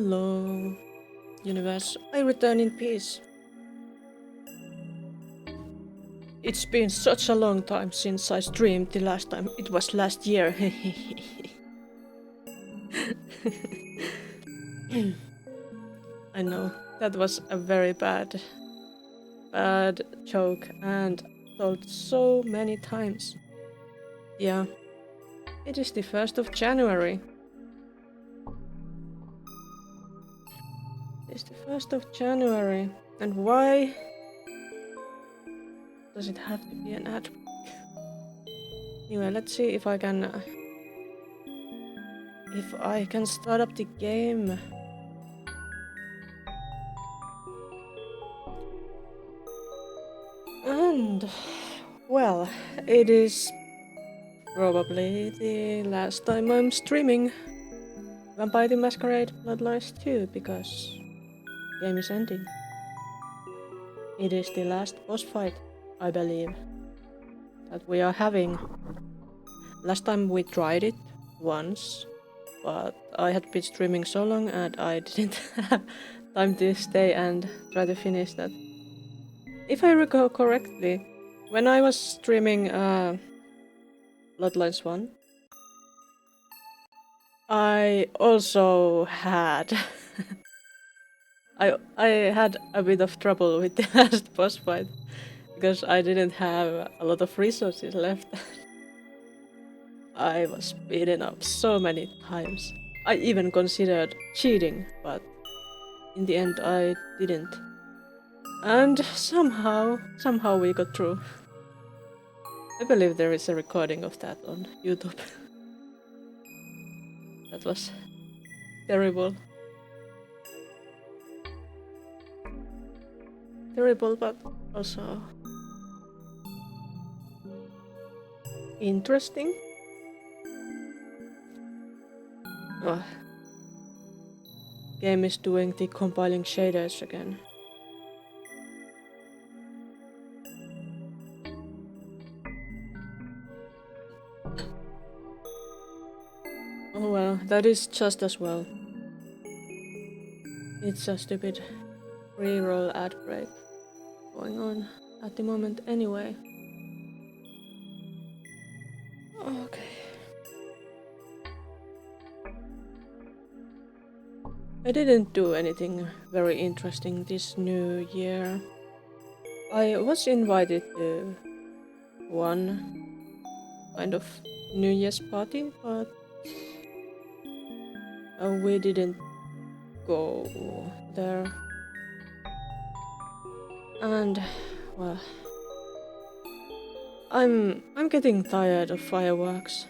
Hello, universe. I return in peace. It's been such a long time since I streamed the last time. It was last year. I know, that was a very bad joke and told so many times. Yeah, it is the 1st of January. It's the 1st of January. And why does it have to be an ad break? Anyway, let's see if I can start up the game. And well, it is probably the last time I'm streaming Vampire the Masquerade Bloodlines 2 because the game is ending. It is the last boss fight, I believe, that we are having. Last time we tried it once, but I had been streaming so long and I didn't have time to stay and try to finish that. If I recall correctly, when I was streaming Bloodlines 1, I also had I had a bit of trouble with the last boss fight because I didn't have a lot of resources left. I was beaten up so many times. I even considered cheating, but in the end I didn't. And somehow we got through. I believe there is a recording of that on YouTube. That was terrible. Terrible, but also interesting. Oh. Game is doing the compiling shaders again. Oh well, that is just as well. It's a stupid re-roll ad break going on at the moment anyway. Okay. I didn't do anything very interesting this new year. I was invited to one kind of New Year's party, but we didn't go there. And well, I'm getting tired of fireworks.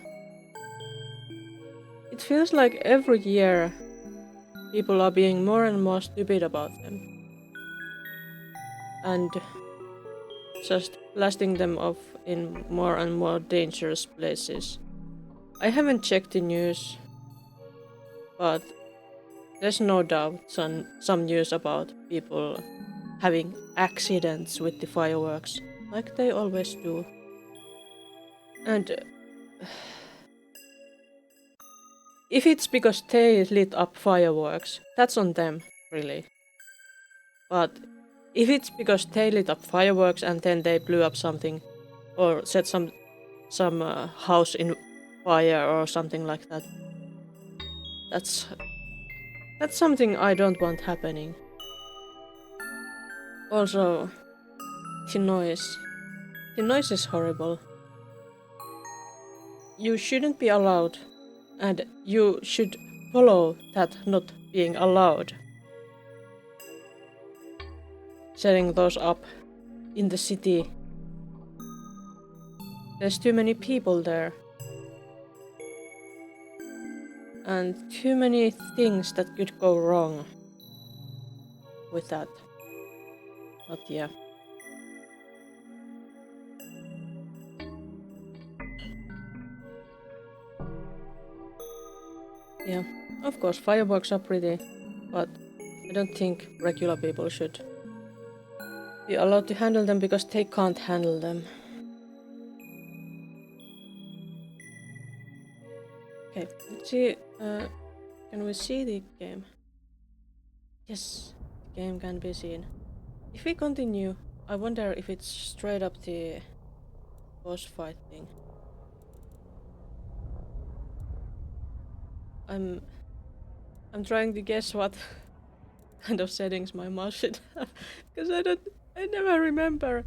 It feels like every year people are being more and more stupid about them. And just blasting them off in more and more dangerous places. I haven't checked the news, but there's no doubt some news about people having accidents with the fireworks, like they always do. And if it's because they lit up fireworks, that's on them, really. But if it's because they lit up fireworks and then they blew up something, or set some house in fire or something like that, that's something I don't want happening. Also, the noise. The noise is horrible. You shouldn't be allowed, and you should follow that not being allowed. Setting those up in the city. There's too many people there. And too many things that could go wrong with that. But yeah. Yeah, of course, fireworks are pretty, but I don't think regular people should be allowed to handle them because they can't handle them. Okay, let's see. Can we see the game? Yes, the game can be seen. If we continue, I wonder if it's straight up the boss fight thing. I'm trying to guess what kind of settings my mouse should have, because I never remember.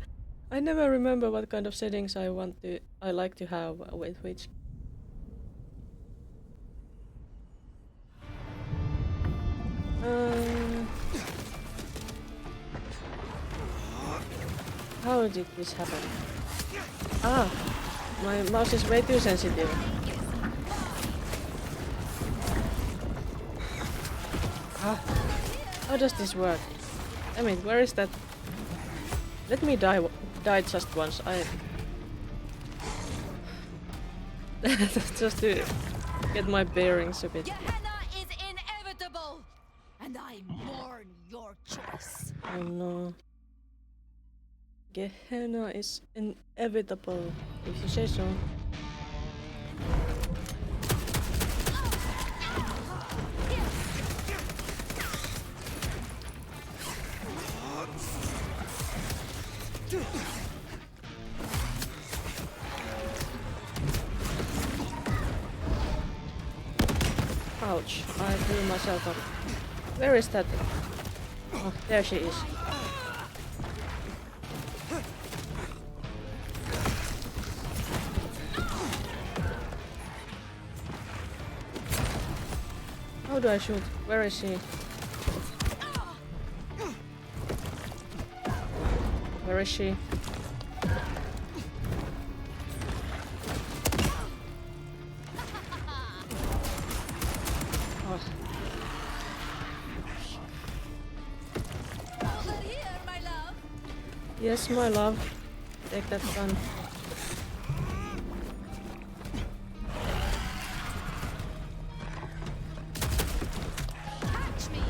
I never remember what kind of settings I like to have with which. Um, how did this happen? Ah, my mouse is way too sensitive. Ah, how does this work? I mean, where is that? Let me die just once. Just to get my bearings a bit. Gehenna is inevitable, and I mourn your choice. Oh no. Gehenna is inevitable, if you say so. Ouch, I blew myself up. Where is that? Oh, there she is. How do I shoot? Where is she? Where is she? Oh. Over here, my love. Yes, my love. Take that gun. Catch me.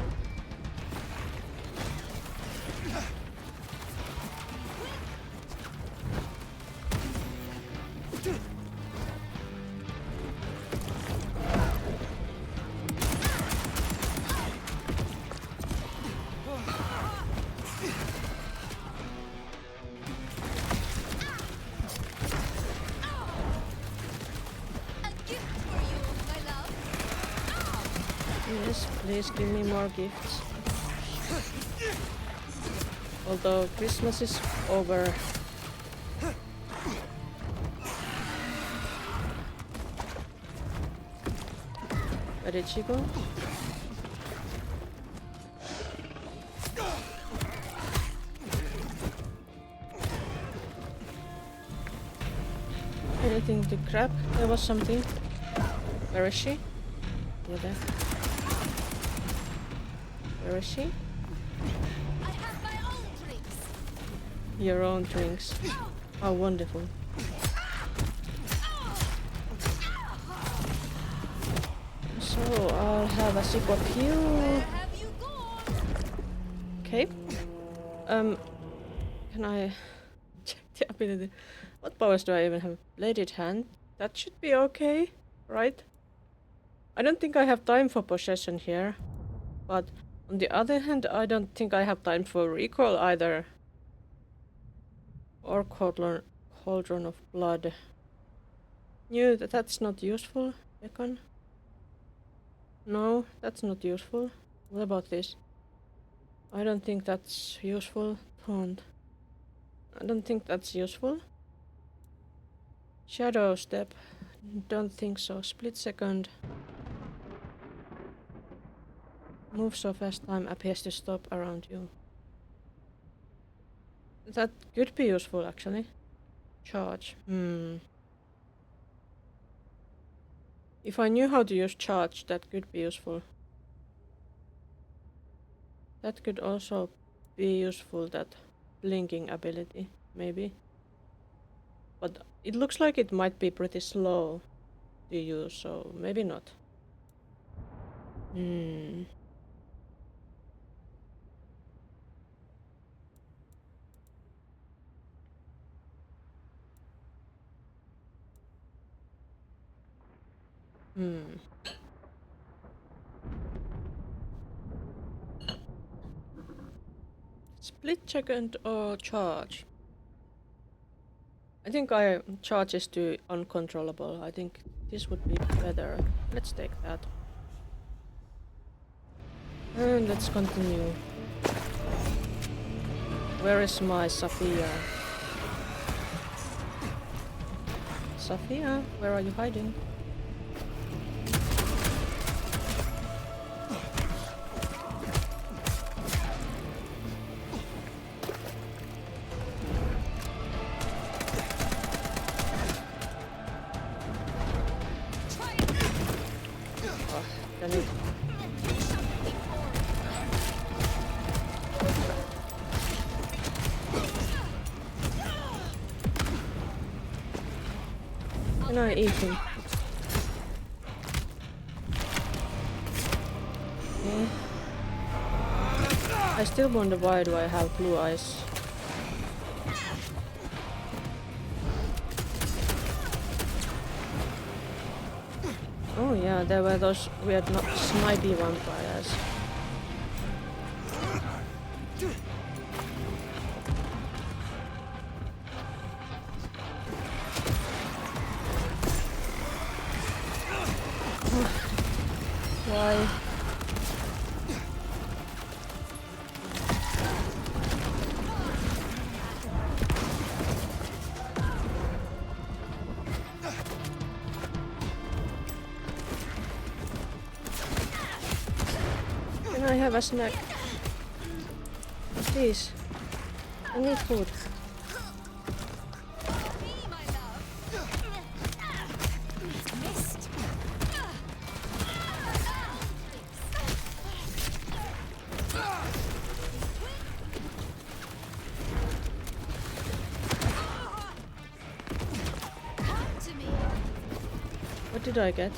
A gift for you, my love. Yes, please give me more gifts. Although Christmas is over. Where did she go? Anything to grab? There was something. Where is she? Yeah, there. Where is she? I have my own tricks. Your own drinks. How wonderful. So I'll have a sip of Where you. have you gone? Okay. Can I check the ability? What powers do I even have? Bladed hand? That should be okay, right? I don't think I have time for possession here. But on the other hand, I don't think I have time for recall either. Or Cauldron of Blood. New, that's not useful. Beacon? No, that's not useful. What about this? I don't think that's useful. Taunt. I don't think that's useful. Shadow Step. Don't think so. Split second. Move so fast time appears to stop around you. That could be useful actually. Charge. If I knew how to use charge, that could be useful. That could also be useful, that blinking ability, maybe. But it looks like it might be pretty slow to use, so maybe not. Hmm. Hmm. split second or charge? I think charge is too uncontrollable. I think this would be better. Let's take that. And let's continue. Where is my Sophia? Sophia, where are you hiding? Oh, damn it. Can I eat him? Yeah. I still wonder why do I have blue eyes. Oh yeah, there were those weird snipey vampires. Why? Can I have a snack? Please. I need food. What did I get?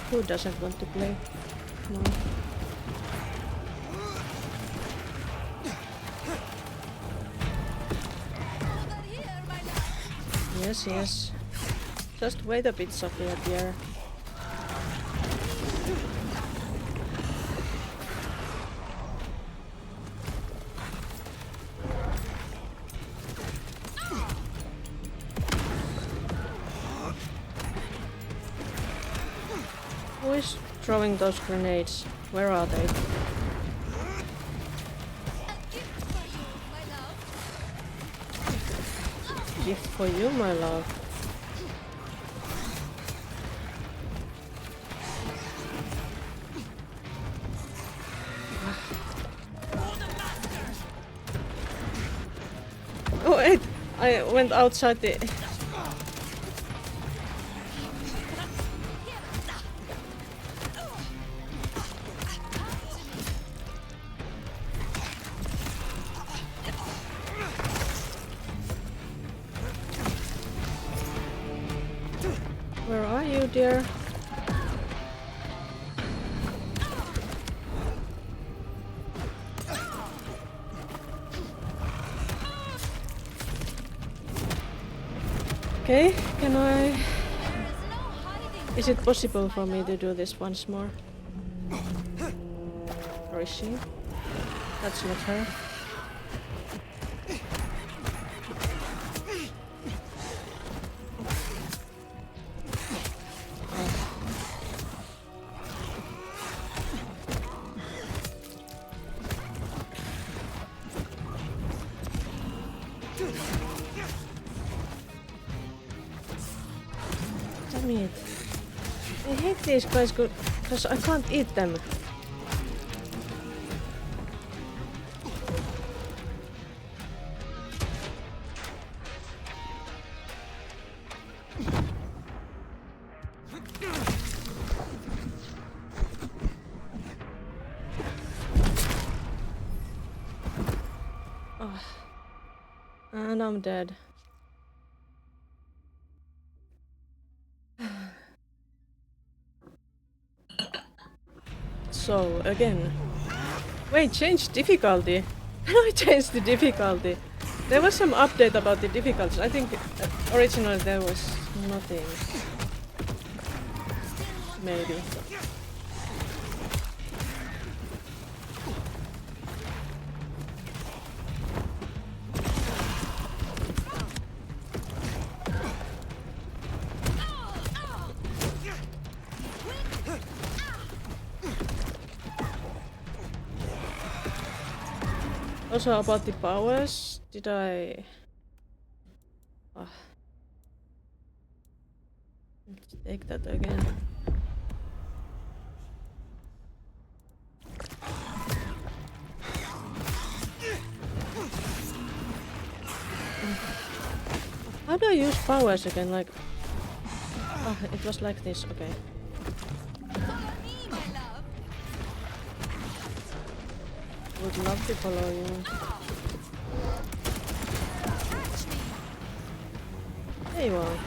Who doesn't want to play? No. Yes, yes. Just wait a bit, Sophia, dear. Who is throwing those grenades? Where are they? Gift for you, my love. Oh wait! I went outside the... Where are you, dear? Okay, can I... Is it possible for me to do this once more? Or is she? That's not her. Damn it. I hate these guys because I can't eat them. Oh. And I'm dead. So, again. Wait, change difficulty. Can I change the difficulty? There was some update about the difficulties. I think originally there was nothing. Maybe. Also about the powers, did I... Let's take that again. How do I use powers again? Like... Oh, it was like this, okay. Follow me, my love. Would love to follow you. Catch me. There you are.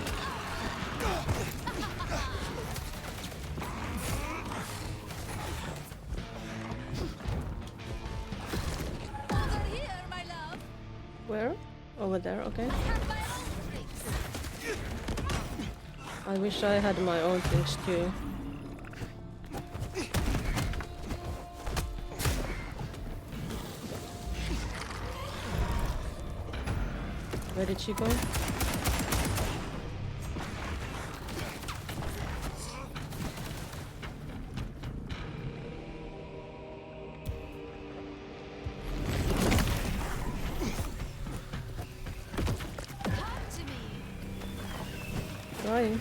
Over here, my love. Where? Over there, okay. I have my own tricks. I wish I had my own things too. Where did she go? Come to me. Trying.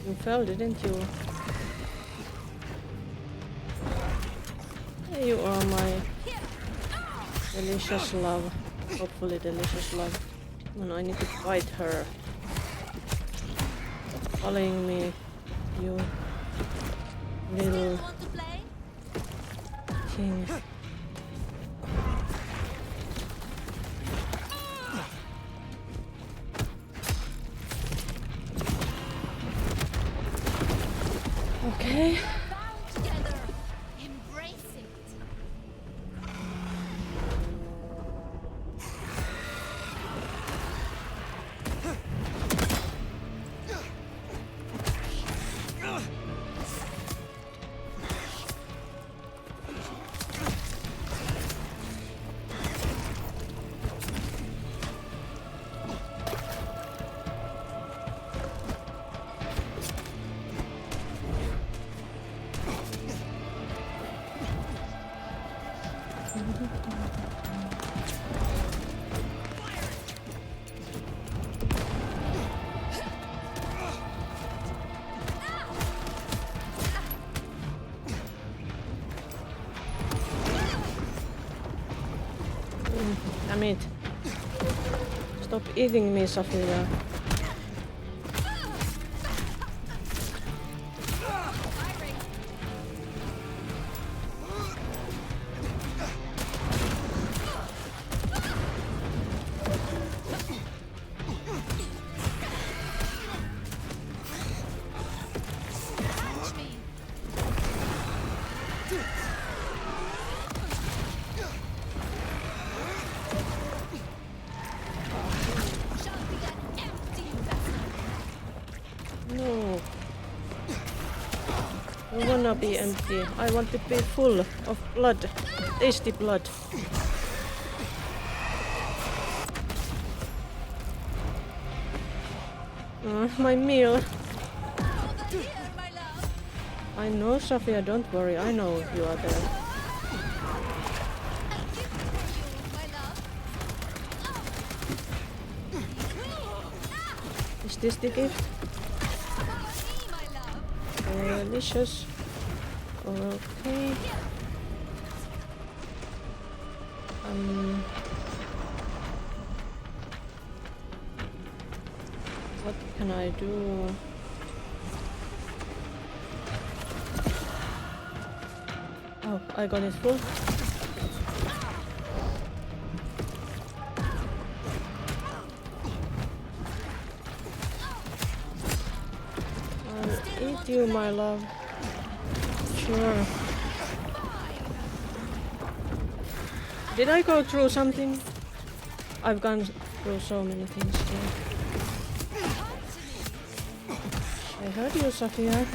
You fell, didn't you? There you are, my delicious love. Hopefully delicious love. And I need to fight her. Following me, you little Want to play? thing. Okay. Bound together. Embrace it. Damn it. Stop eating me, Sophia. Catch me. Shall be an empty vessel. No. I wanna be empty. I want to be full of blood. Tasty blood. My meal. Over here, my love. I know, Sophia, don't worry. I know you are there. A gift for you, my love. Is this the gift? Follow me, my love. Delicious. Okay. What can I do? Oh, I got it full. I'll eat you, my love. Sure. Did I go through something? I've gone through so many things here. I heard you, Sophia.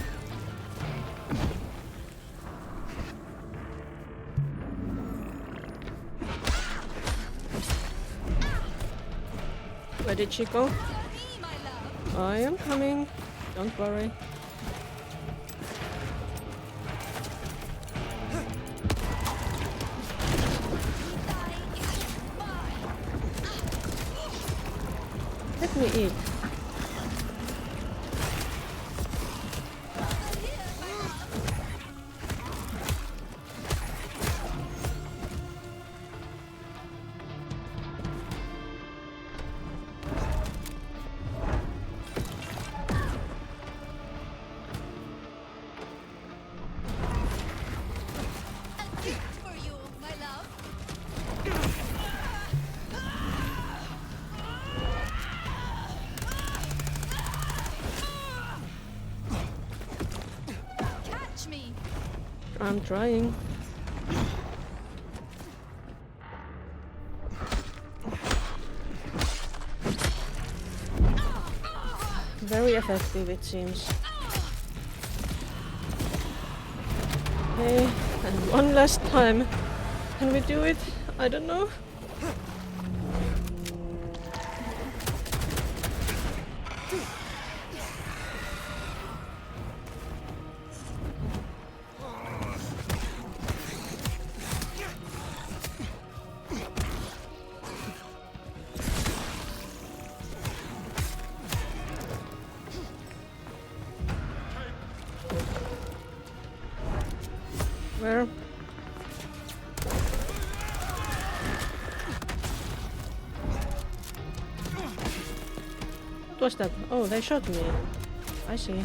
Where did she go? I am coming. Don't worry. Let me eat. I'm trying. Very effective, it seems. Okay, and one last time. Can we do it? I don't know. Where? What was that? Oh, they shot me. I see.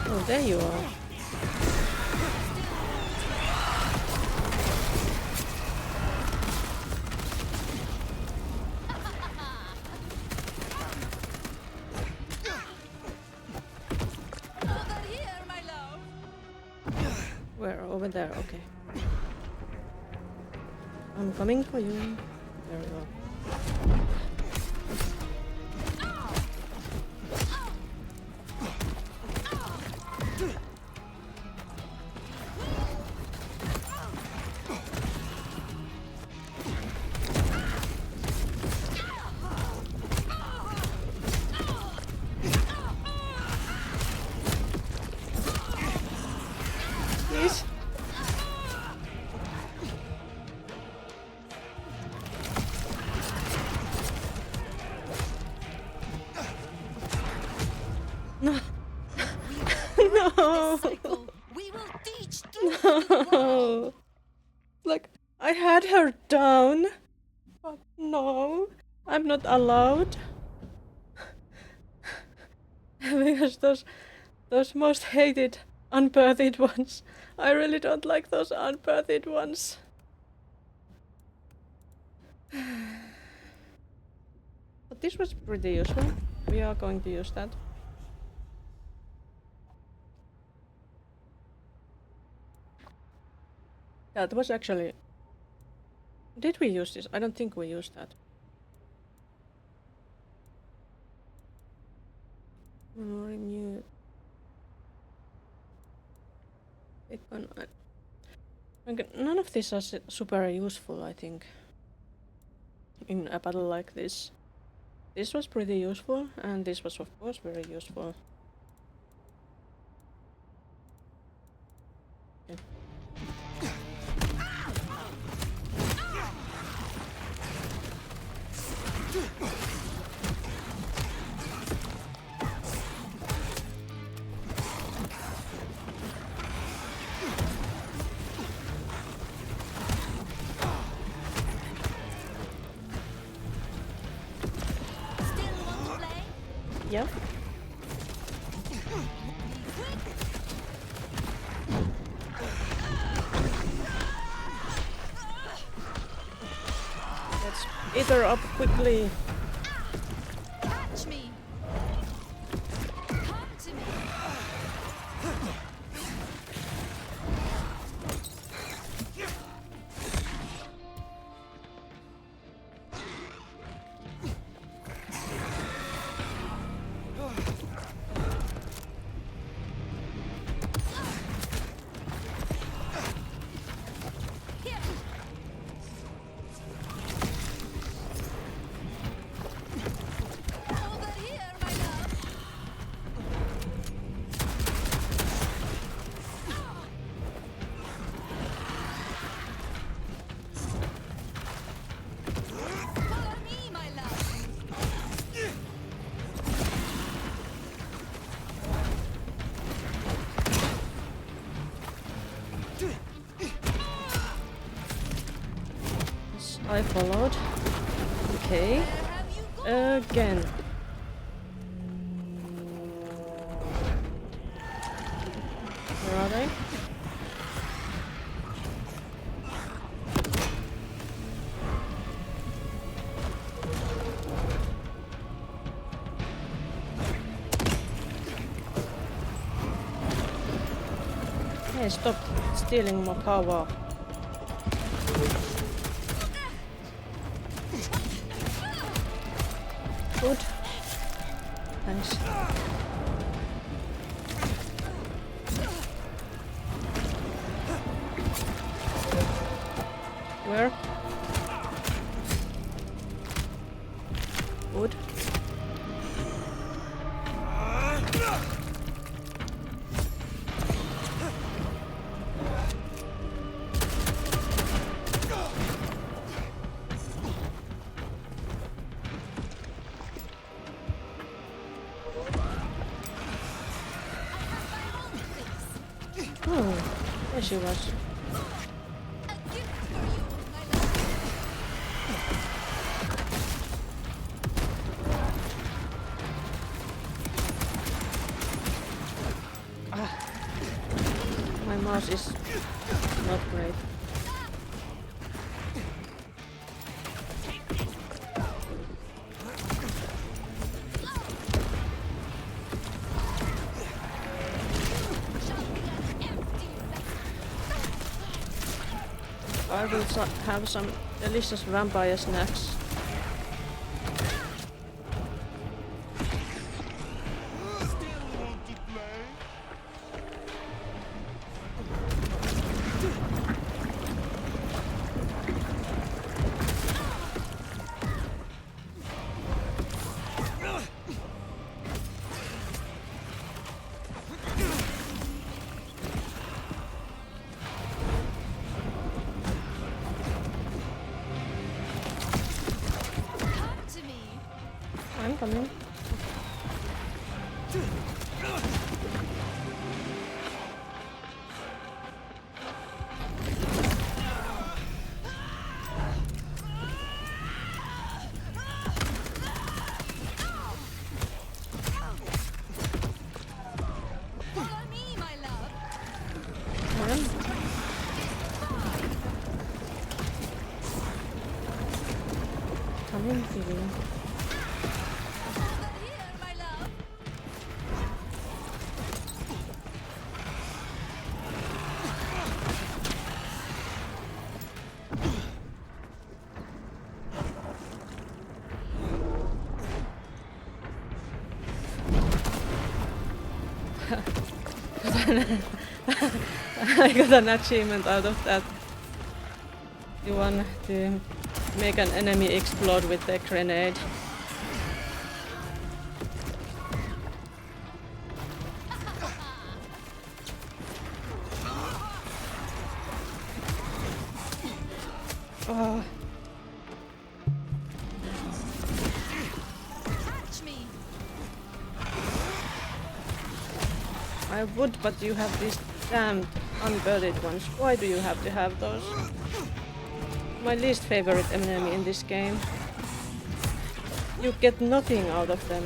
Oh, there you are. Where? Over there, okay. I'm coming for you. There we go. Please. No. No. We will teach No. Like, I had her down. But no. I'm not allowed. Because those most hated unbirthed ones. I really don't like those unbirthed ones. But this was pretty useful. We are going to use that. That was actually... Did we use this? I don't think we used that. Renew. None of these are super useful, I think. In a battle like this. This was pretty useful, and this was of course very useful. Okay. Yep. Let's eat her up quickly. Catch me. Come to me. Over here, my love. Follow me, my love. Yes, I followed. Okay. Where have you gone? Again. Where are they? Hey, stop stealing my power. Good. Thanks. Where? Good. Oh, there she was. A gift for you, my love. My mouse is not great. I will have some delicious vampire snacks. Come to me. I'm coming. Follow me, my love. Come. Come in, Phoebe. Over here, my love. I got an achievement out of that. You want to make an enemy explode with a grenade. Oh, Catch me. I would, but you have these damned unburied ones. Why do you have to have those? My least favorite enemy in this game. You get nothing out of them.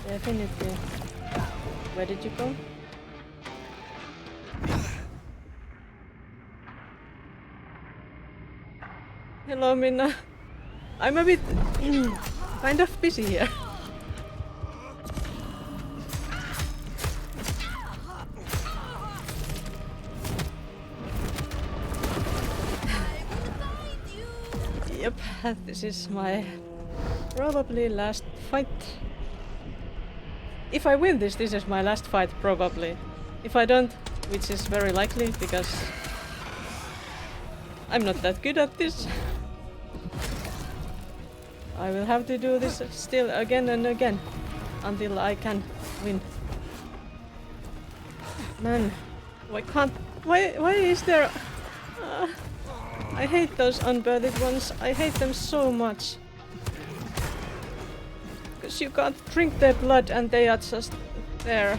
Definitely. Where did you go? Hello, Minna. I'm a bit kind of busy here. Yep, this is my probably last fight. If I win this, this is my last fight, probably. If I don't, which is very likely, because I'm not that good at this. I will have to do this still again and again, until I can win. Man, why is there... I hate those unbirthed ones, I hate them so much. Because you can't drink their blood and they are just there.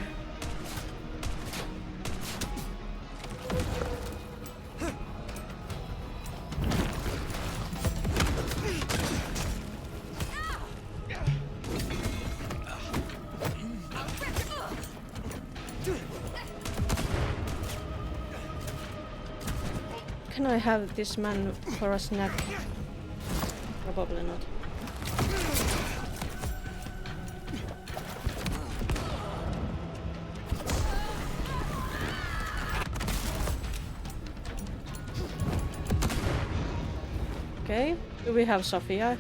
Can I have this man for a snack? Probably not. Okay, do we have Sophia?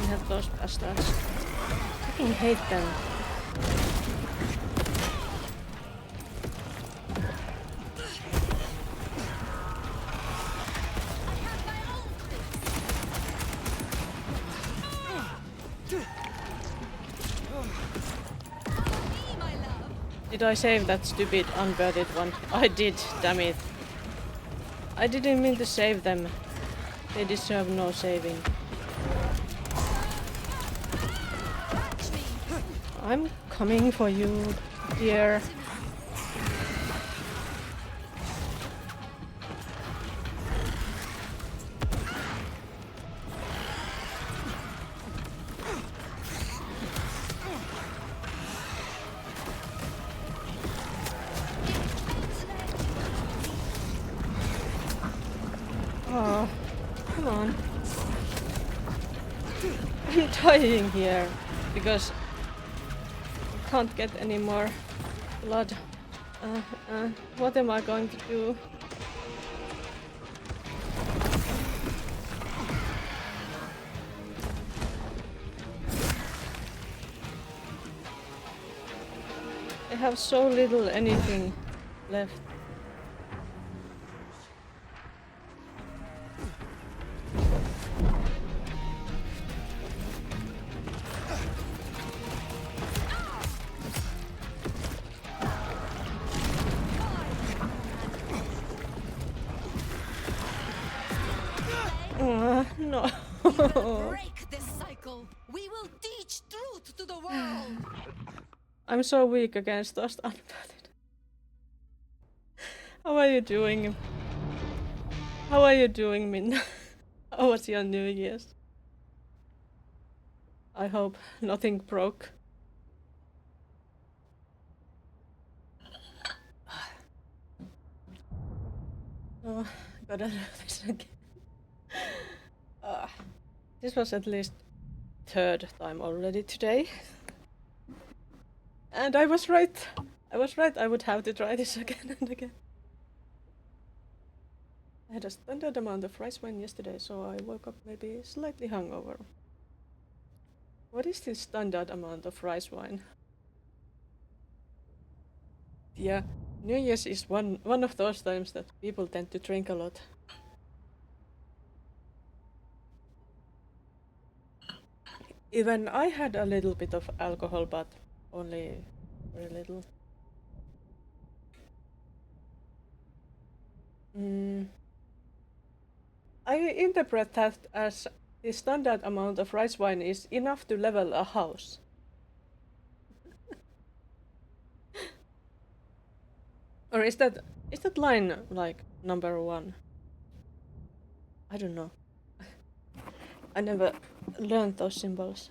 We have those bastards. I fucking hate them. Did I save that stupid unbirthed one? I did, damn it. I didn't mean to save them. They deserve no saving. I'm coming for you, dear. Oh, come on. I'm dying here because I can't get any more blood. What am I going to do? I have so little anything left. No. Break this cycle. We will teach truth to the world. I'm so weak against those unbirthed. How are you doing? How are you doing, Minna? How was your New Year's? I hope nothing broke. Oh, gotta do this again. This was at least third time already today. And I was right. I was right, I would have to try this again and again. I had a standard amount of rice wine yesterday, so I woke up maybe slightly hungover. What is this standard amount of rice wine? Yeah, New Year's is one of those times that people tend to drink a lot. Even I had a little bit of alcohol, but only very little. I interpret that as the standard amount of rice wine is enough to level a house. Or is that line like number one? I don't know. I never learned those symbols.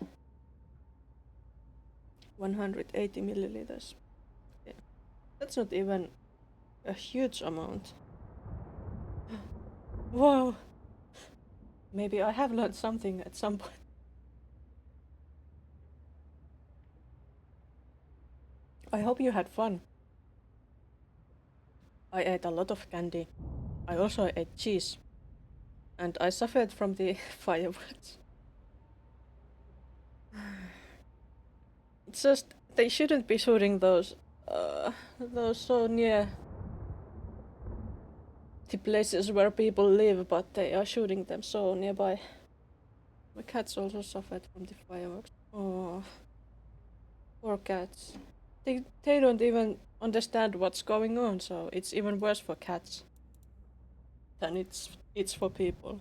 180 milliliters. Yeah. That's not even a huge amount. Wow! Maybe I have learned something at some point. I hope you had fun. I ate a lot of candy. I also ate cheese. And I suffered from the fireworks. It's just, they shouldn't be shooting those so near the places where people live, but they are shooting them so nearby. My cats also suffered from the fireworks. Oh, poor cats. They don't even understand what's going on, so it's even worse for cats than it's for people.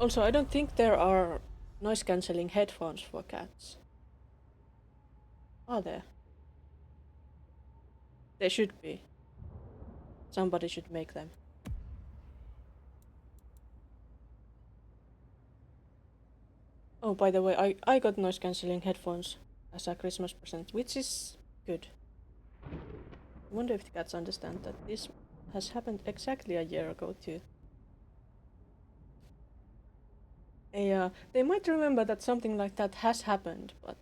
Also, I don't think there are noise cancelling headphones for cats. Are there? There should be. Somebody should make them. Oh, by the way, I got noise cancelling headphones as a Christmas present, which is good. I wonder if the cats understand that this has happened exactly a year ago too. Yeah, they might remember that something like that has happened, but...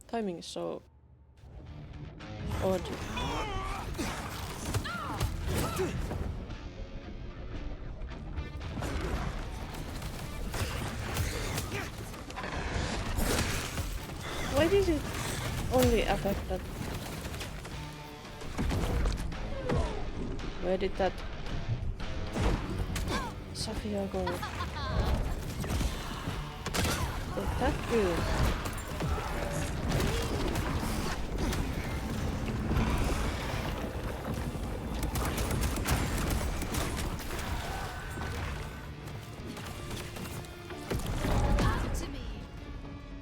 Timing is so... odd. Why did it only affect that? Where did that... Sophia go? Did that do?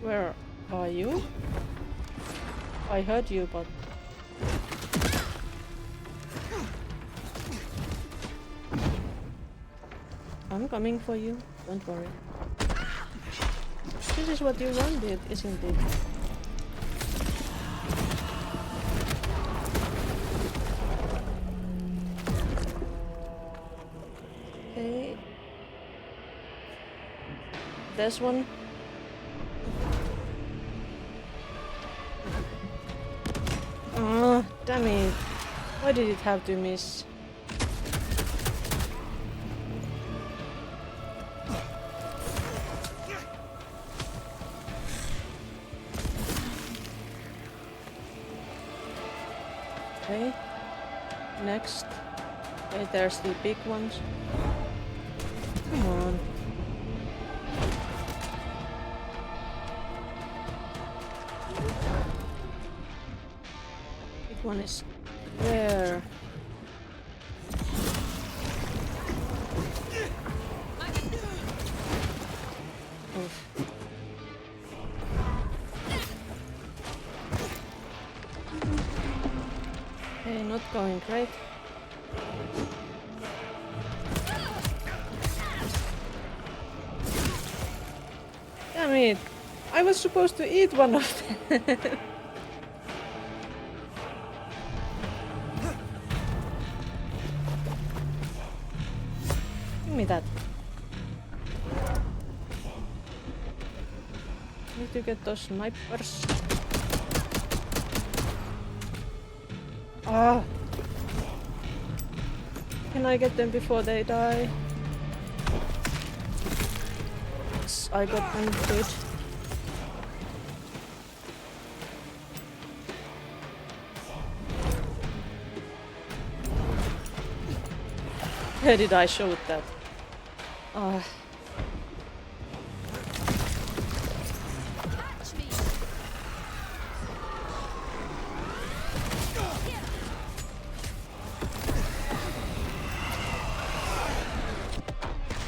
Where are you? I heard you, but... I'm coming for you, don't worry. This is what you wanted, isn't it? Okay. There's one. Oh, damn it. Why did it have to miss? Okay. Next. Okay, there's the big ones. Come on. Big one is there. Oof. Okay, not going great. Damn it! I was supposed to eat one of them. Give me that. Need to get those snipers. Ah! Can I get them before they die? Yes, I got them good. Where did I shoot that? Ah.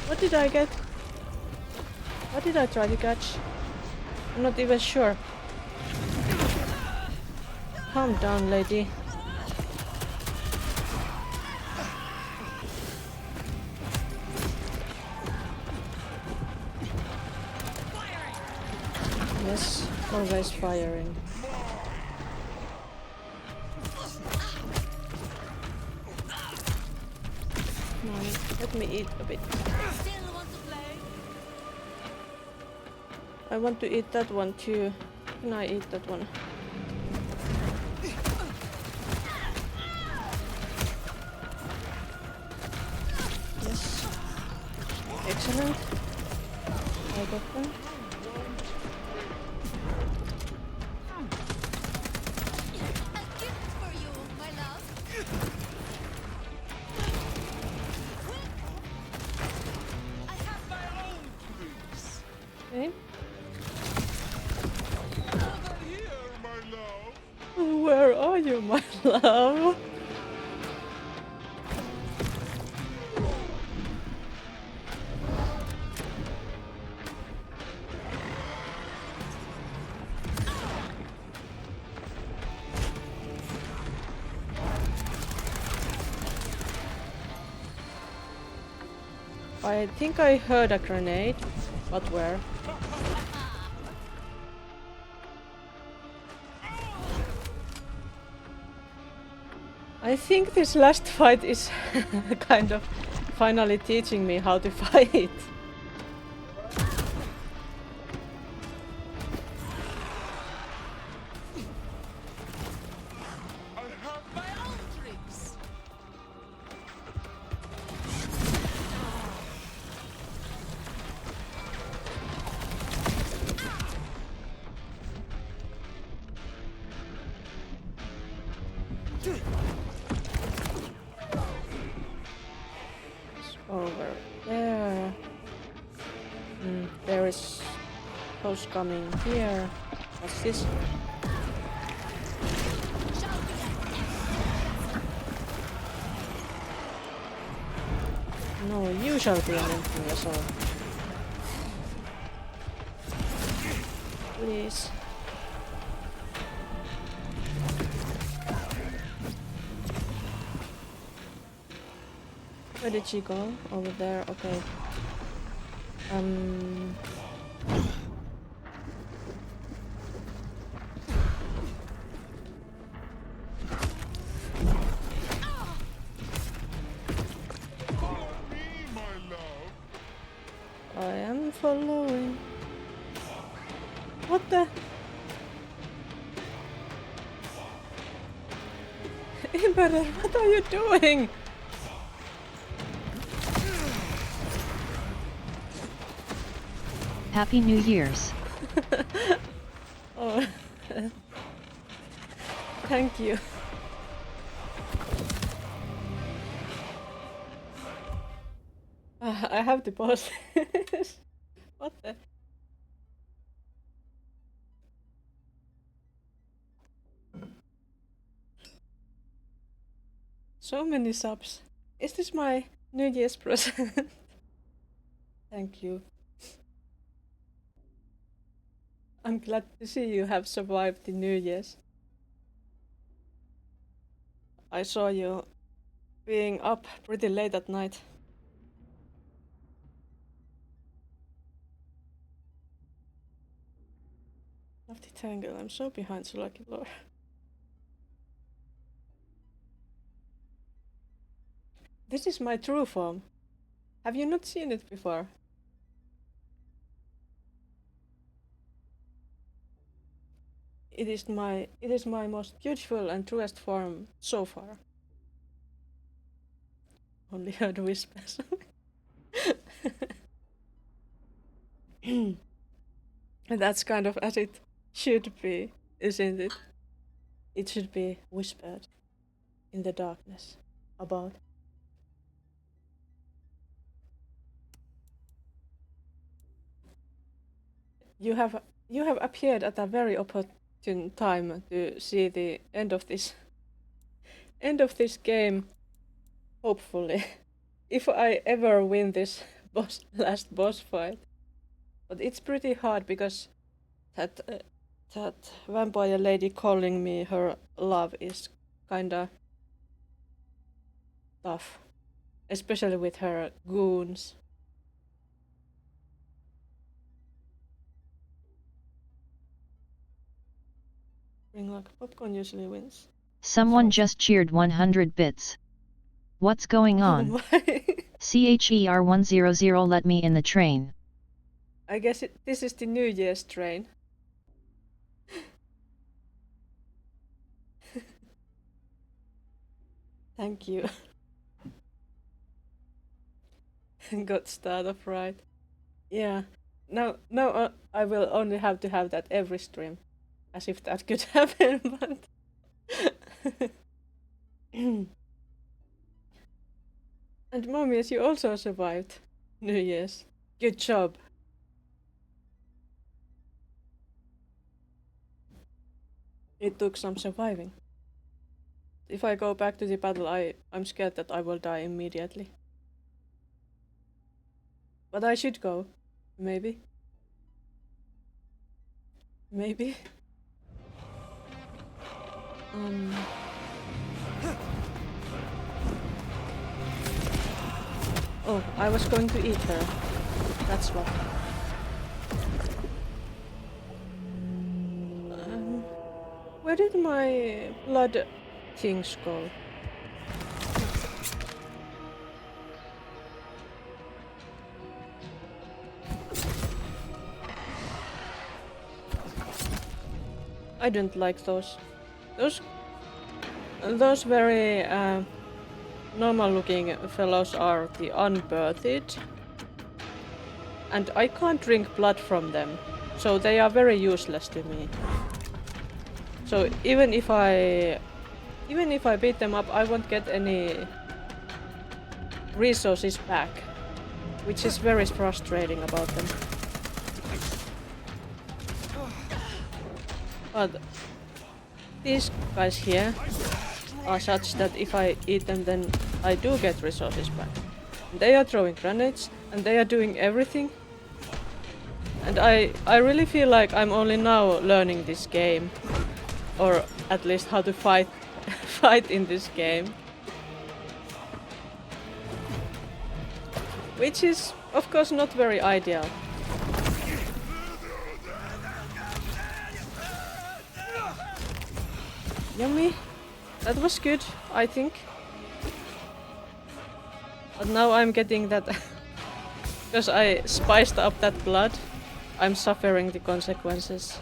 What did I get? What did I try to catch? I'm not even sure. Calm down, lady. Yes, always firing. Come on, let me eat a bit. Still want to play? I want to eat that one too. Can I eat that one? Yes. Excellent. I got them. A gift for you, my love. I have my own tricks. Okay. Over here, my love. Where are you, my love? I think I heard a grenade, but where? I think this last fight is kind of finally teaching me how to fight. I have My own tricks. It's over there. There is those coming here. What's this? No, you shall be an empty vessel. Please. Where did she go? Over there, okay. follow me, my love. I am following. What the? Emperor, what are you doing? Happy New Year's. Oh, thank you. I have to pause this. What the? So many subs. Is this my New Year's present? Thank you. I'm glad to see you have survived the New Year's. I saw you being up pretty late at night. Love the tangle, I'm so behind so lucky lore. This is my true form. Have you not seen it before? It is my most beautiful and truest form so far. Only heard whispers. And that's kind of as it should be, isn't it? It should be whispered in the darkness about. You have appeared at a very opportune time to see the end of this game. Hopefully, if I ever win this last boss fight, but it's pretty hard because that vampire lady calling me her love is kinda tough, especially with her goons. Ring like popcorn usually wins. Someone So- just cheered 100 bits. What's going Oh on? my. CHER100 let me in the train. I guess this is the New Year's train. Thank you. Got start off right. Yeah. No, I will only have to have that every stream. As if that could happen, but... And Momius, you also survived New Year's. Good job. It took some surviving. If I go back to the battle, I'm scared that I will die immediately. But I should go. Maybe. Maybe. Oh, I was going to eat her. That's what. Where did my blood things go? I don't like those. Those very normal-looking fellows are the unbirthed, and I can't drink blood from them, so they are very useless to me. So even if I beat them up, I won't get any resources back, which is very frustrating about them. But these guys here are such that if I eat them, then I do get resources back. They are throwing grenades and they are doing everything. And I really feel like I'm only now learning this game, or at least how to fight in this game. Which is, of course, not very ideal. Yummy. That was good, I think. But now I'm getting that... because I spiced up that blood, I'm suffering the consequences.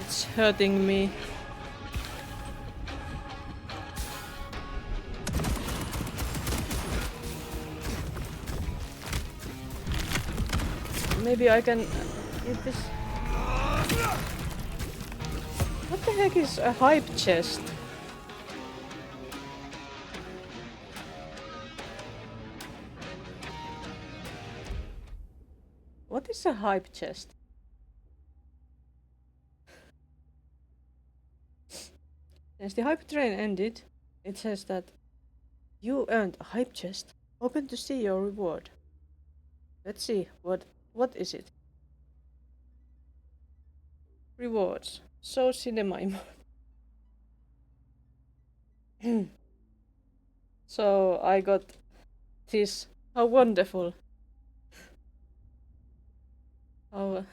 It's hurting me. Maybe I can eat this. What the heck is a hype chest? What is a hype chest? Since the hype train ended, it says that you earned a hype chest. Open to see your reward. Let's see, what is it? Rewards. So cinema. So I got this. How wonderful. How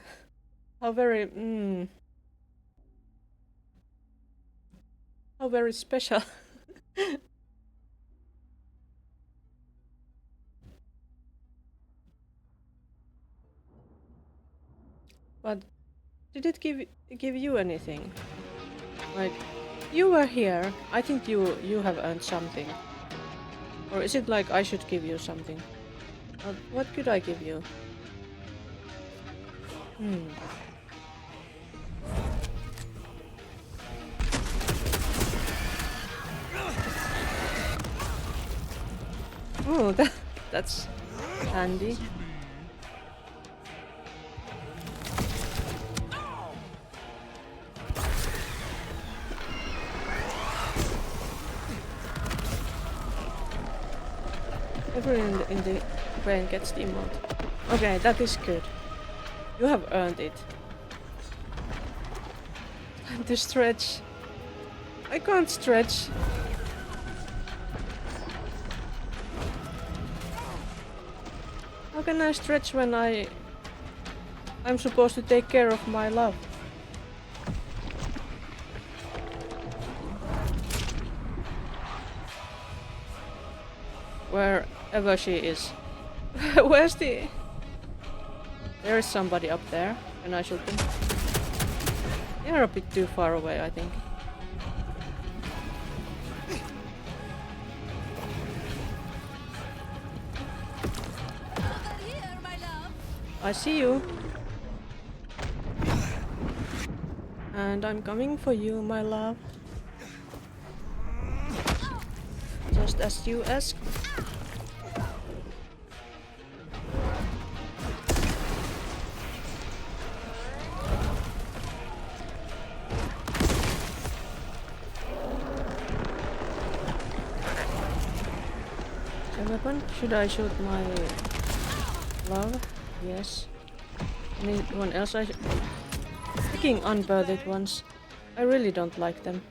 very how very special. But did it give you anything? Like, you were here. I think you have earned something. Or is it like I should give you something? What could I give you? Oh, that's handy. Everyone in the brain gets the emote. Okay, that is good. You have earned it. Time to stretch. I can't stretch. How can I stretch when I I'm supposed to take care of my love. Wherever she is. Where's the... There is somebody up there, and I shoot them. They're a bit too far away, I think. Over here, my love. I see you. And I'm coming for you, my love. Just as you asked. A weapon? Should I shoot my love? Yes. Anyone else I Picking unbirthed ones. I really don't like them.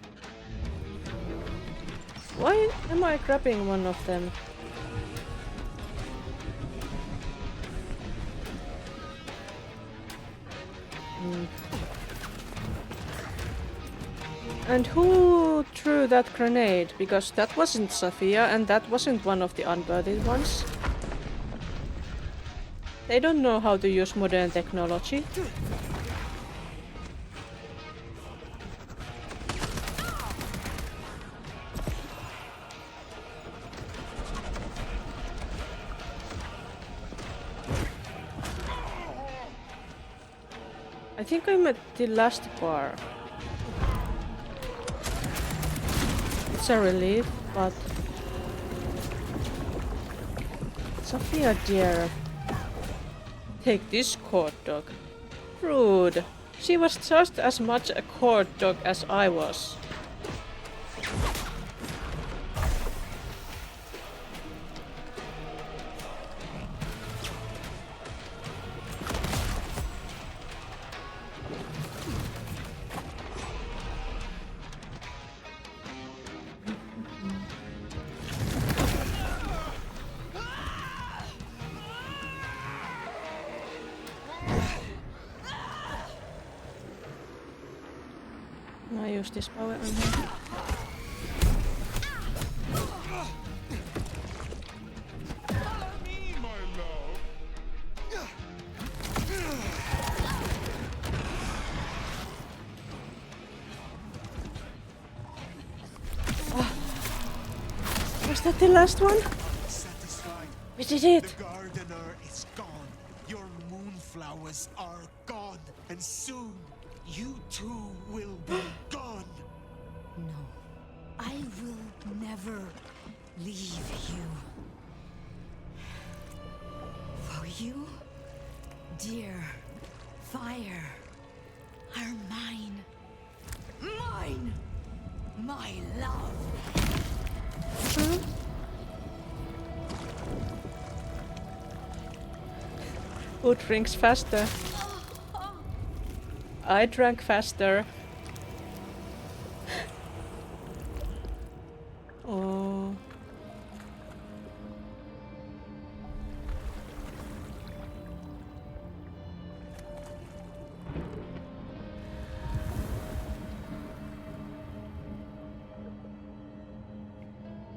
Why am I grabbing one of them? And who threw that grenade? Because that wasn't Sophia and that wasn't one of the unbirthed ones. They don't know how to use modern technology. I think I'm at the last bar. It's a relief, but... Sophia dear. Take this court dog. Rude. She was just as much a court dog as I was. I use this power on her. Follow me, my love. Was that the last one? Satisfied. We did it! The gardener is gone. Your moonflowers are gone. And soon, you too will be gone. No, I will never leave you. For you, dear fire, are mine. Mine! My love! Who drinks faster? I drank faster. Oh.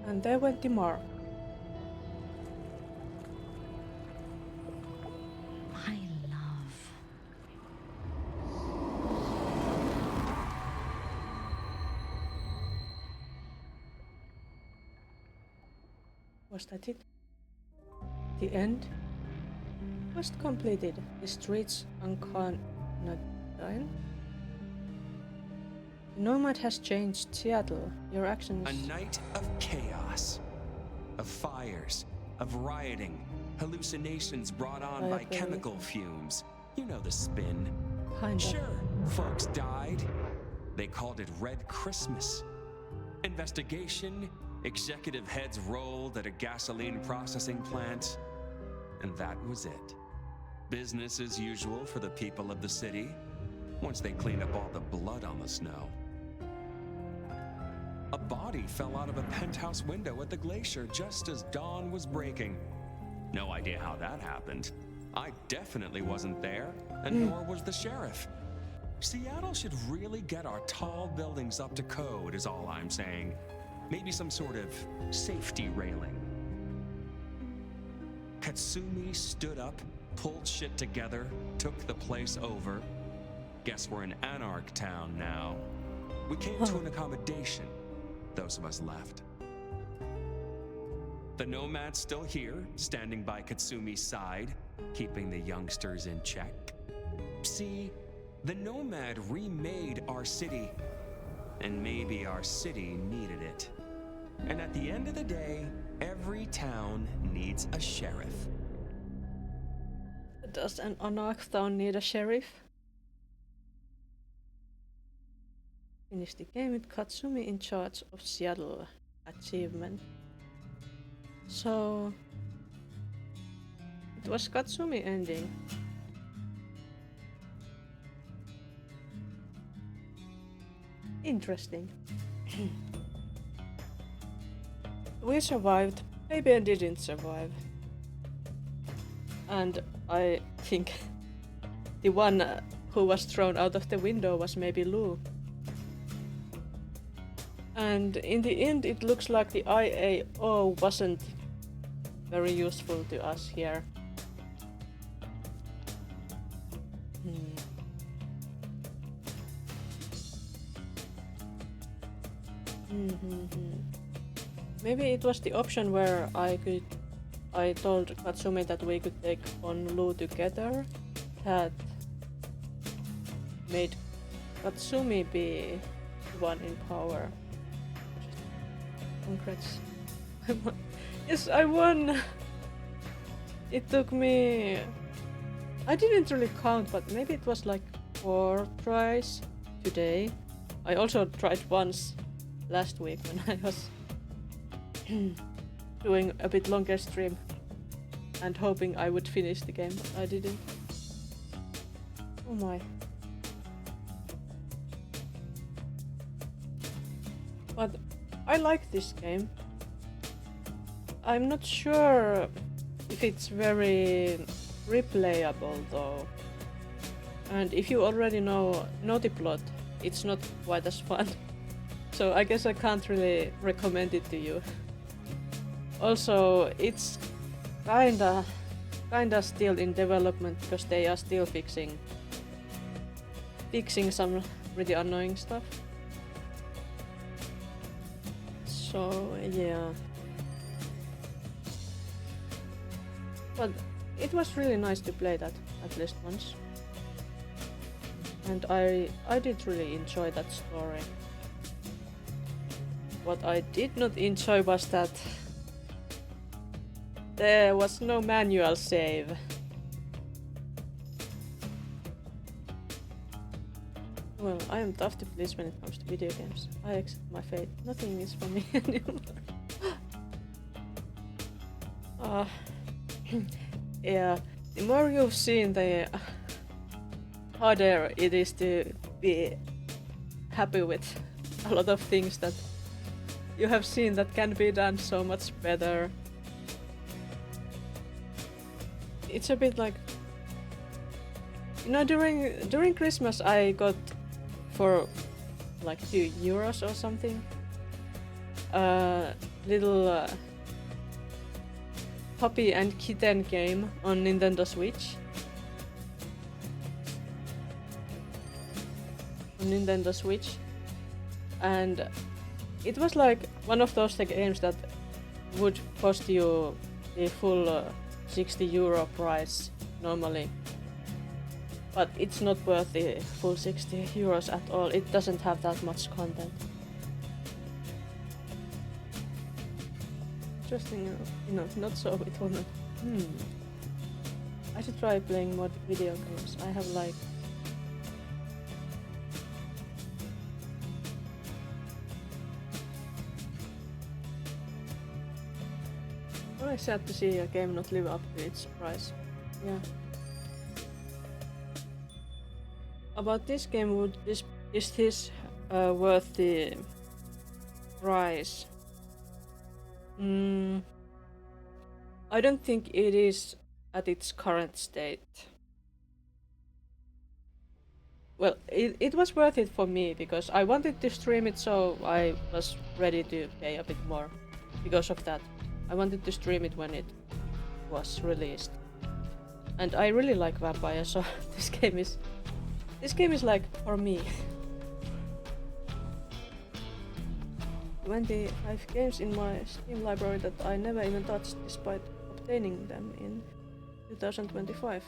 And there went the mark. My love. Was that it? The end? Quest completed. The streets uncontained. The Nomad has changed Seattle. Your actions... A night of chaos, of fires, of rioting, hallucinations brought on by chemical fumes. You know the spin. Kinda. Sure, folks died. They called it Red Christmas. Investigation, executive heads rolled at a gasoline processing plant, and that was it. Business as usual for the people of the city, once they cleaned up all the blood on the snow. A body fell out of a penthouse window at the glacier just as dawn was breaking. No idea how that happened. I definitely wasn't there, and nor was the sheriff. Seattle should really get our tall buildings up to code, is all I'm saying. Maybe some sort of safety railing. Katsumi stood up, pulled shit together, took the place over. Guess we're in Anarch Town now. We came to an accommodation, those of us left. The Nomad's still here, standing by Katsumi's side, keeping the youngsters in check. See, the Nomad remade our city, and maybe our city needed it. And at the end of the day, every town needs a sheriff. Does an Anarch town need a sheriff? Finish the game with Katsumi in charge of Seattle. Achievement. So it was Katsumi ending. Interesting. We survived. Maybe I didn't survive. And I think the one who was thrown out of the window was maybe Lou. And in the end, it looks like the IAO wasn't very useful to us here. Maybe it was the option where I told Katsumi that we could take on Lou together that made Katsumi be one in power. Congrats. I won. Yes, I won! It took me... I didn't really count, but maybe it was like 4 tries today. I also tried once last week when I was doing a bit longer stream and hoping I would finish the game, but I didn't. Oh my. But I like this game. I'm not sure if it's very replayable though. And if you already know the plot, it's not quite as fun. So I guess I can't really recommend it to you. Also, it's kinda still in development because they are still fixing some really annoying stuff. So yeah. But it was really nice to play that at least once. And I did really enjoy that story. What I did not enjoy was that there was no manual save. Well, I am tough to please when it comes to video games. I accept my fate. Nothing is for me anymore. Yeah, the more you've seen, the harder it is to be happy with a lot of things that you have seen that can be done so much better. It's a bit like, you know, during Christmas I got for like €2 or something a little puppy and kitten game on Nintendo Switch. And it was like one of those games that would cost you the full €60 price normally, but it's not worth the full €60 at all. It doesn't have that much content. Interesting, you know, not so it will not. I should try playing more video games. I have like very sad to see a game not live up to its price. Yeah. About this game, is this worth the price? I don't think it is at its current state. Well, it was worth it for me because I wanted to stream it, so I was ready to pay a bit more because of that. I wanted to stream it when it was released. And I really like Vampire, so this game is like for me. 25 games in my Steam library that I never even touched despite obtaining them in 2025.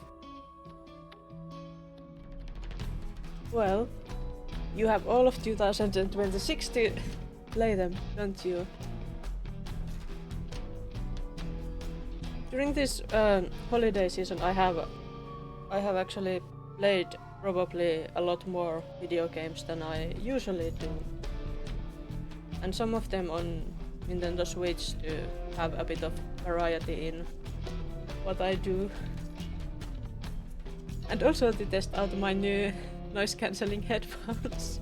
Well, you have all of 2026 to play them, don't you? During this holiday season, I have actually played probably a lot more video games than I usually do. And some of them on Nintendo Switch to have a bit of variety in what I do. And also to test out my new noise cancelling headphones.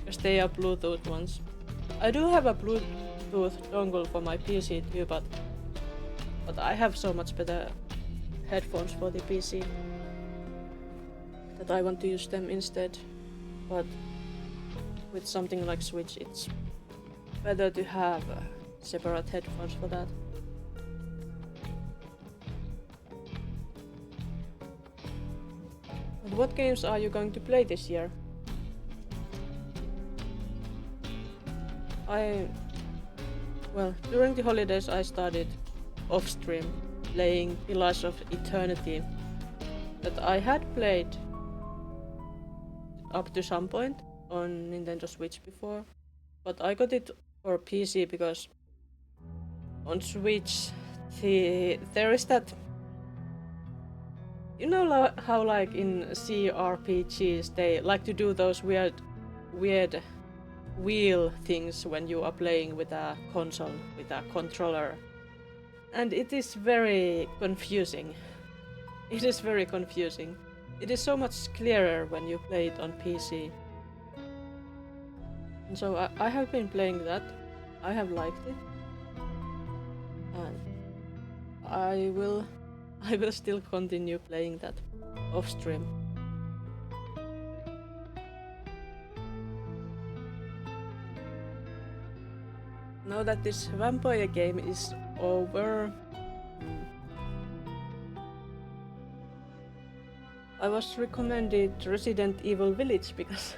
Because they are Bluetooth ones. I do have a Bluetooth dongle for my PC too, but I have so much better headphones for the PC that I want to use them instead. But with something like Switch, it's better to have separate headphones for that. But what games are you going to play this year? Well, during the holidays I started off-stream playing Pillars of Eternity that I had played up to some point on Nintendo Switch before, but I got it for PC because on Switch there is that, you know how like in CRPGs they like to do those weird wheel things when you are playing with a console, with a controller, and it is very confusing. It is very confusing. It is so much clearer when you play it on PC. And so I have been playing that. I have liked it. And I will still continue playing that off stream. Now that this vampire game is over, I was recommended Resident Evil Village because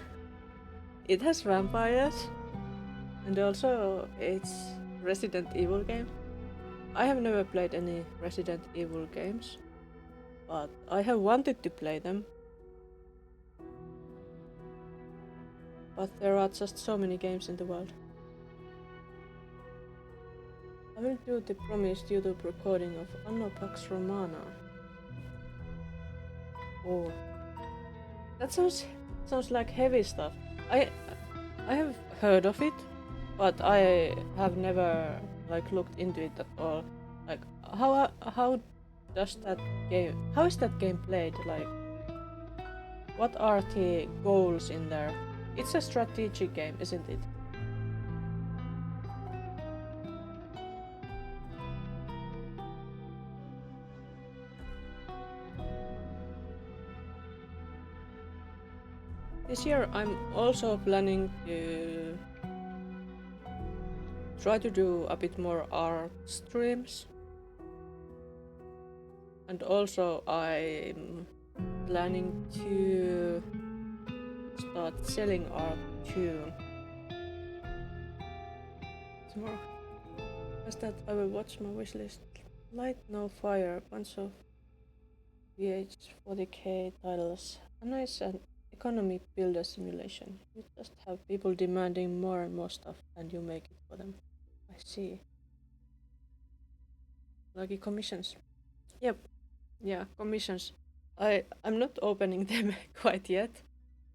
it has vampires and also it's Resident Evil game. I have never played any Resident Evil games, but I have wanted to play them. But there are just so many games in the world. I will do the promised YouTube recording of Anno Pax Romana. Oh, that sounds like heavy stuff. I have heard of it, but I have never like looked into it at all. Like how does that game? How is that game played? Like, what are the goals in there? It's a strategy game, isn't it? This year I'm also planning to try to do a bit more art streams. And also I'm planning to start selling art too. Tomorrow. As that I will watch my wishlist. Light No Fire, a bunch of VH40k titles. A nice and economy builder simulation. You just have people demanding more and more stuff and you make it for them. I see. Lucky commissions. Yep. Yeah, commissions. I'm not opening them quite yet,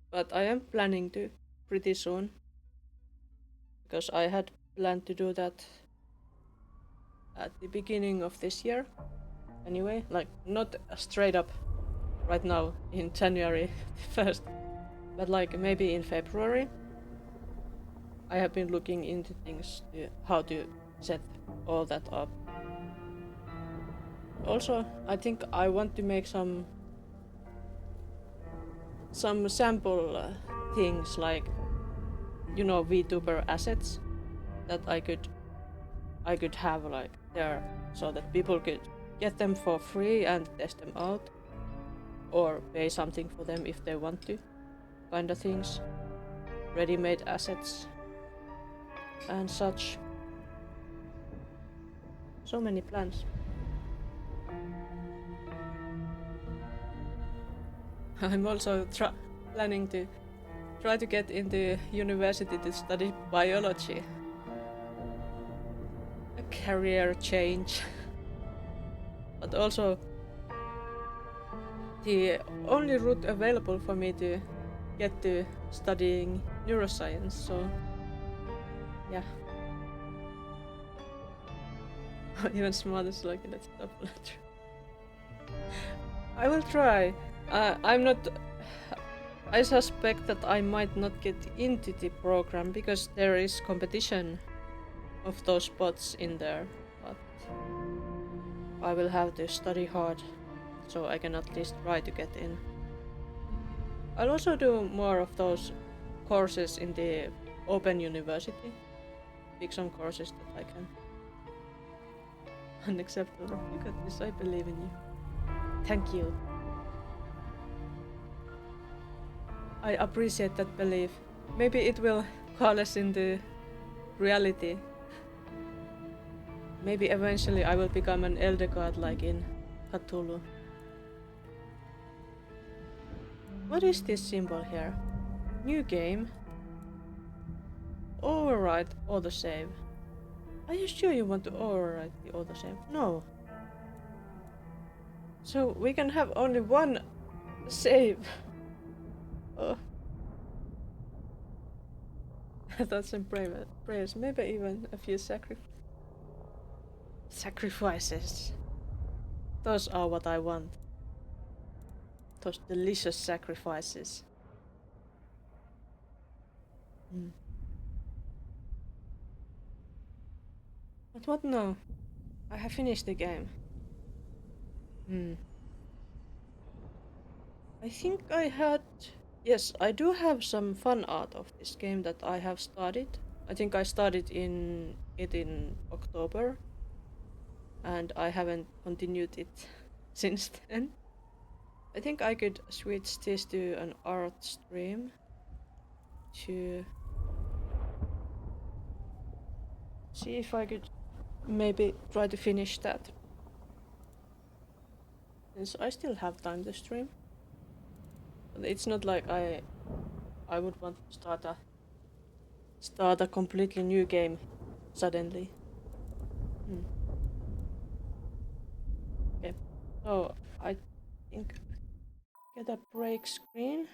but I am planning to pretty soon. Because I had planned to do that at the beginning of this year. Anyway, like not straight up right now in January 1st, but like maybe in February. I have been looking into things to how to set all that up. Also, I think I want to make some sample things like, you know, VTuber assets that I could have like there, so that people could get them for free and test them out, or pay something for them if they want to, kind of things, ready-made assets and such. So many plans. I'm also planning to try to get into university to study biology. A career change. But also the only route available for me to get to studying neuroscience, so yeah. Even smart is looking at top letter. I will try. I'm not. I suspect that I might not get into the program because there is competition of those spots in there, but I will have to study hard so I can at least try to get in. I'll also do more of those courses in the Open University. Pick some courses that I can. Unacceptable. You got this, I believe in you. Thank you. I appreciate that belief. Maybe it will call us into reality. Maybe eventually I will become an elder god like in Cthulhu. What is this symbol here? New game? Override autosave. Are you sure you want to override the autosave? No. So we can have only one save. Oh. That's some prayers. Maybe even a few sacrifices. Those are what I want. Those delicious sacrifices. Mm. But what now? I have finished the game. I think I had... Yes, I do have some fun art of this game that I have started. I think I started it in October. And I haven't continued it since then. I think I could switch this to an art stream to see if I could maybe try to finish that. Since I still have time to stream. But it's not like I would want to start a completely new game suddenly. Okay. So I think get a break screen.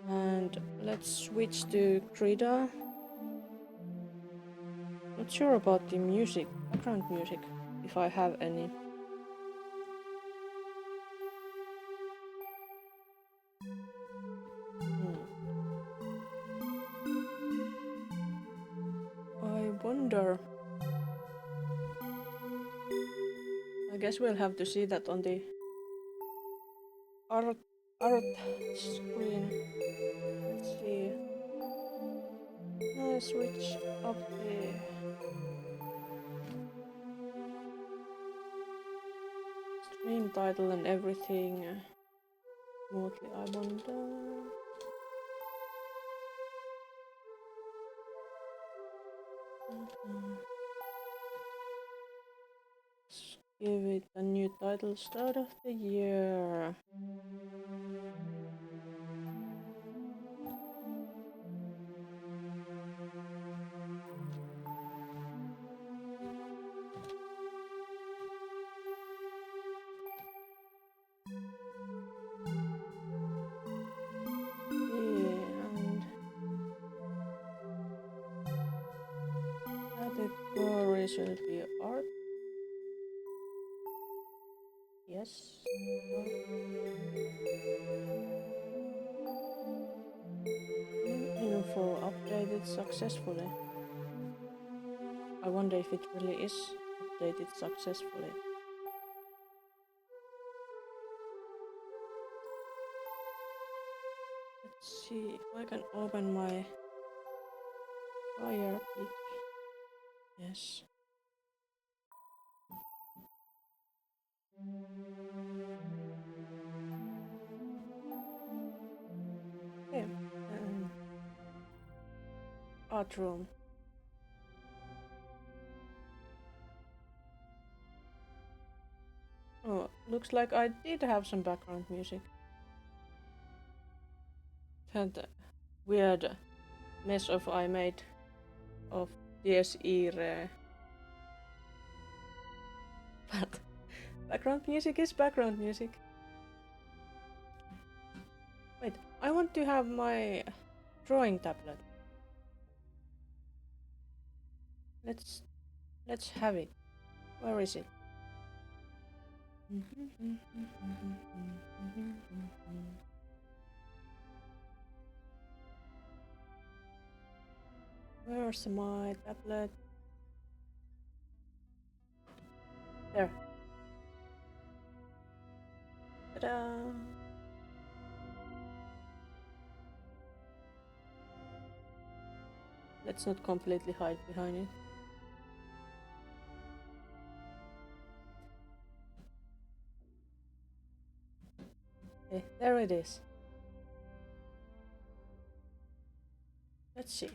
And let's switch to Krita. Not sure about the music, background music, if I have any. I wonder. I guess we'll have to see that on the art screen. Let's see. I switch up the stream title and everything smoothly. I wonder. Let's give it a new title, start of the year. Categories will be art. Yes. Info updated successfully. I wonder if it really is updated successfully. Let's see if I can open my fire pick. Yes. Okay. Art room. Oh, looks like I did have some background music. That weird mess of I made of DSE. But background music is background music. Wait, I want to have my drawing tablet. Let's have it. Where is it? Where's my tablet? There. Ta-da! Let's not completely hide behind it. Okay, there it is. Let's see.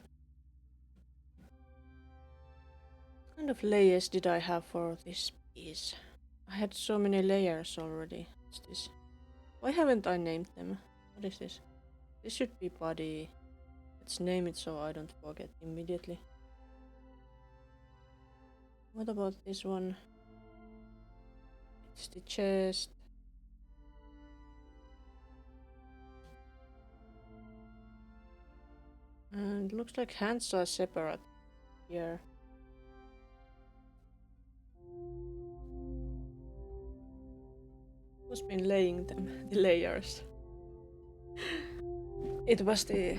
What kind of layers did I have for this piece? I had so many layers already. What's this? Why haven't I named them? What is this? This should be body. Let's name it so I don't forget immediately. What about this one? It's the chest. And looks like hands are separate here. Who's been laying them? The layers. It was the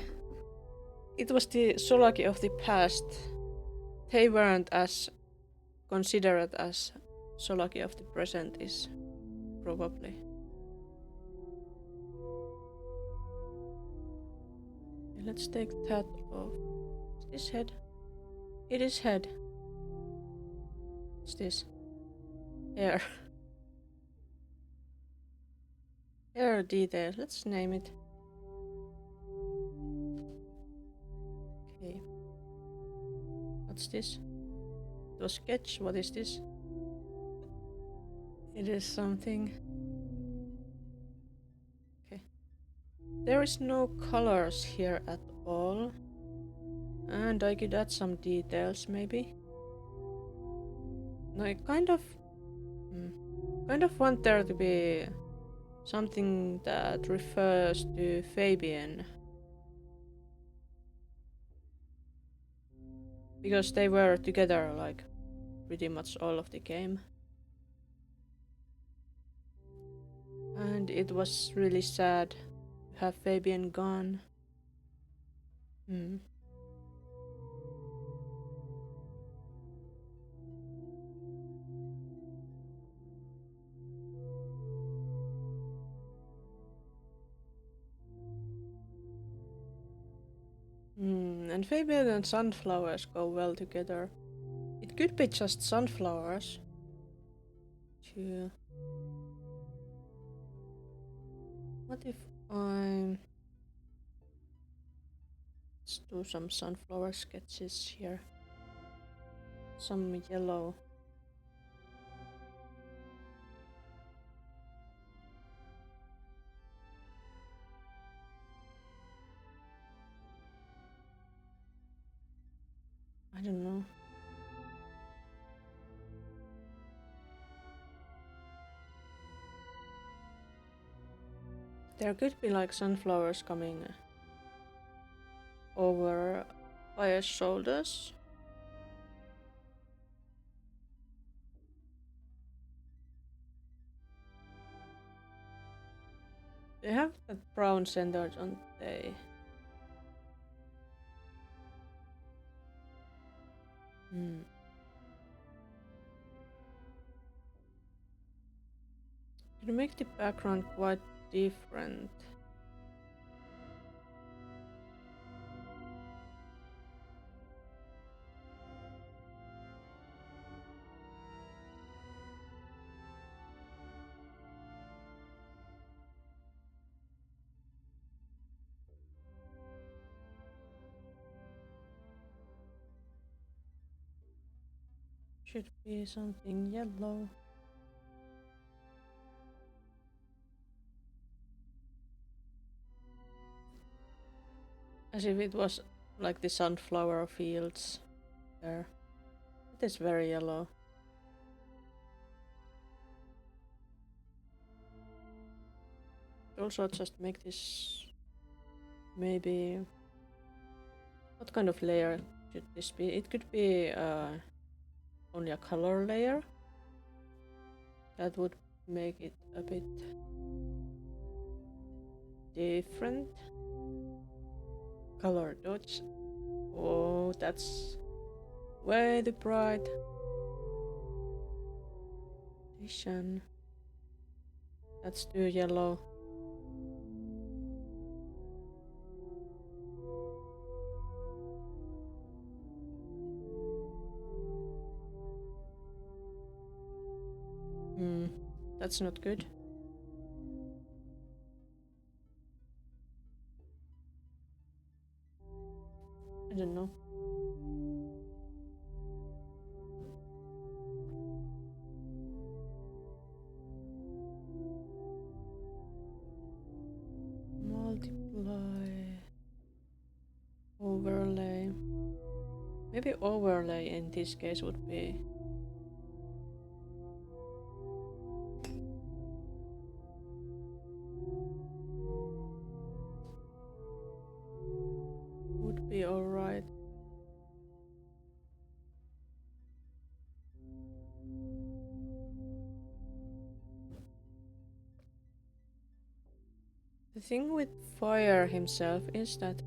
Solaki of the past. They weren't as considerate as Solaki of the present is, probably. Okay, let's take that off. Is this head? It is head. What's this? Hair. Hair detail. Let's name it. Okay. What's this? It was sketch. What is this? It is something. Okay. There is no colors here at all. And I could add some details maybe. No, I kind of want there to be something that refers to Fabian. Because they were together like pretty much all of the game. And it was really sad to have Fabian gone. And Fabian and sunflowers go well together. It could be just sunflowers. What if I... Let's do some sunflower sketches here. Some yellow. I don't know. There could be like sunflowers coming over Fire's shoulders. They have that brown center, don't they? Could make the background quite different. Should be something yellow. As if it was like the sunflower fields there. It is very yellow. Also just make this maybe... What kind of layer should this be? It could be only a color layer. That would make it a bit different. Color dots. Oh, that's way too bright. Vision. That's too yellow. That's not good. I don't know. Multiply. Overlay. Maybe overlay in this case would be... would be alright. The thing with Phyre himself is that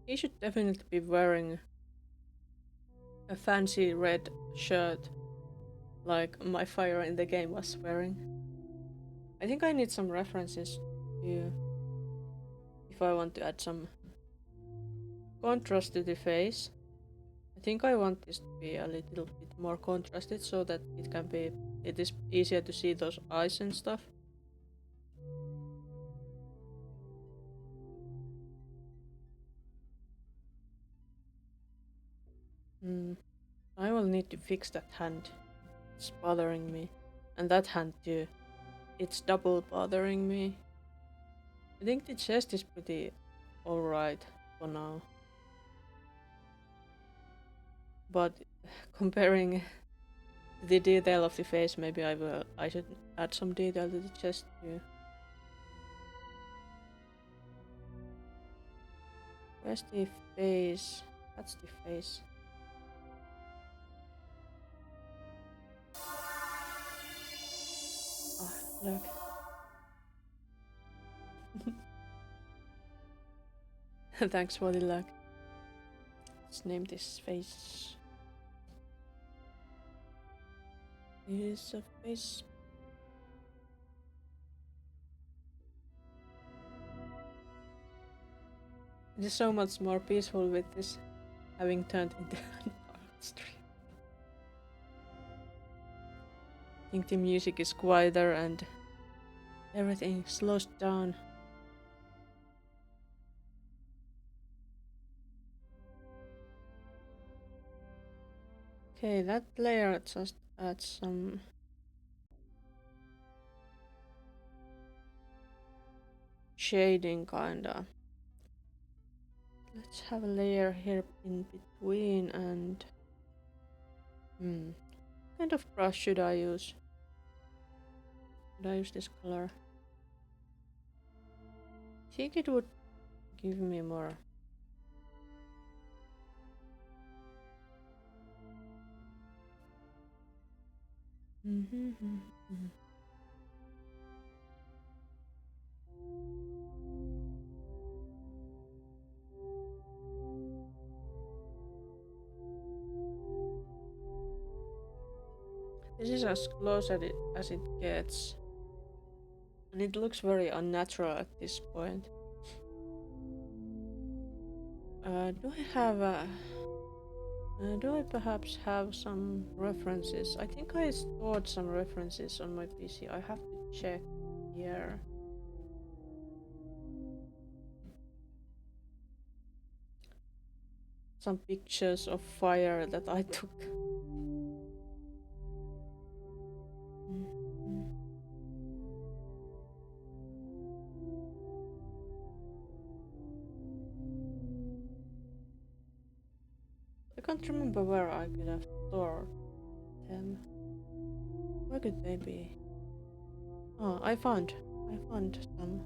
he should definitely be wearing a fancy red shirt like my Phyre in the game was wearing. I think I need some references to if I want to add some contrast to the face. I think I want this to be a little bit more contrasted so that it is easier to see those eyes and stuff. I will need to fix that hand. It's bothering me. And that hand too. It's double bothering me. I think the chest is pretty alright for now. But comparing the detail of the face, maybe I should add some detail to the chest too. Where's the face? That's the face. Oh, look. Thanks for the luck. Let's name this face. It is a face. It is so much more peaceful with this having turned into an art stream. I think the music is quieter and everything slows down. Okay, that layer just adds some shading kinda. Let's have a layer here in between and what kind of brush should I use? Should I use this color? I think it would give me more. This is as close as it gets. And it looks very unnatural at this point. Do I perhaps have some references? I think I stored some references on my PC. I have to check here. Some pictures of Phyre that I took can't remember where I could have stored them. Where could they be? Oh, I found some.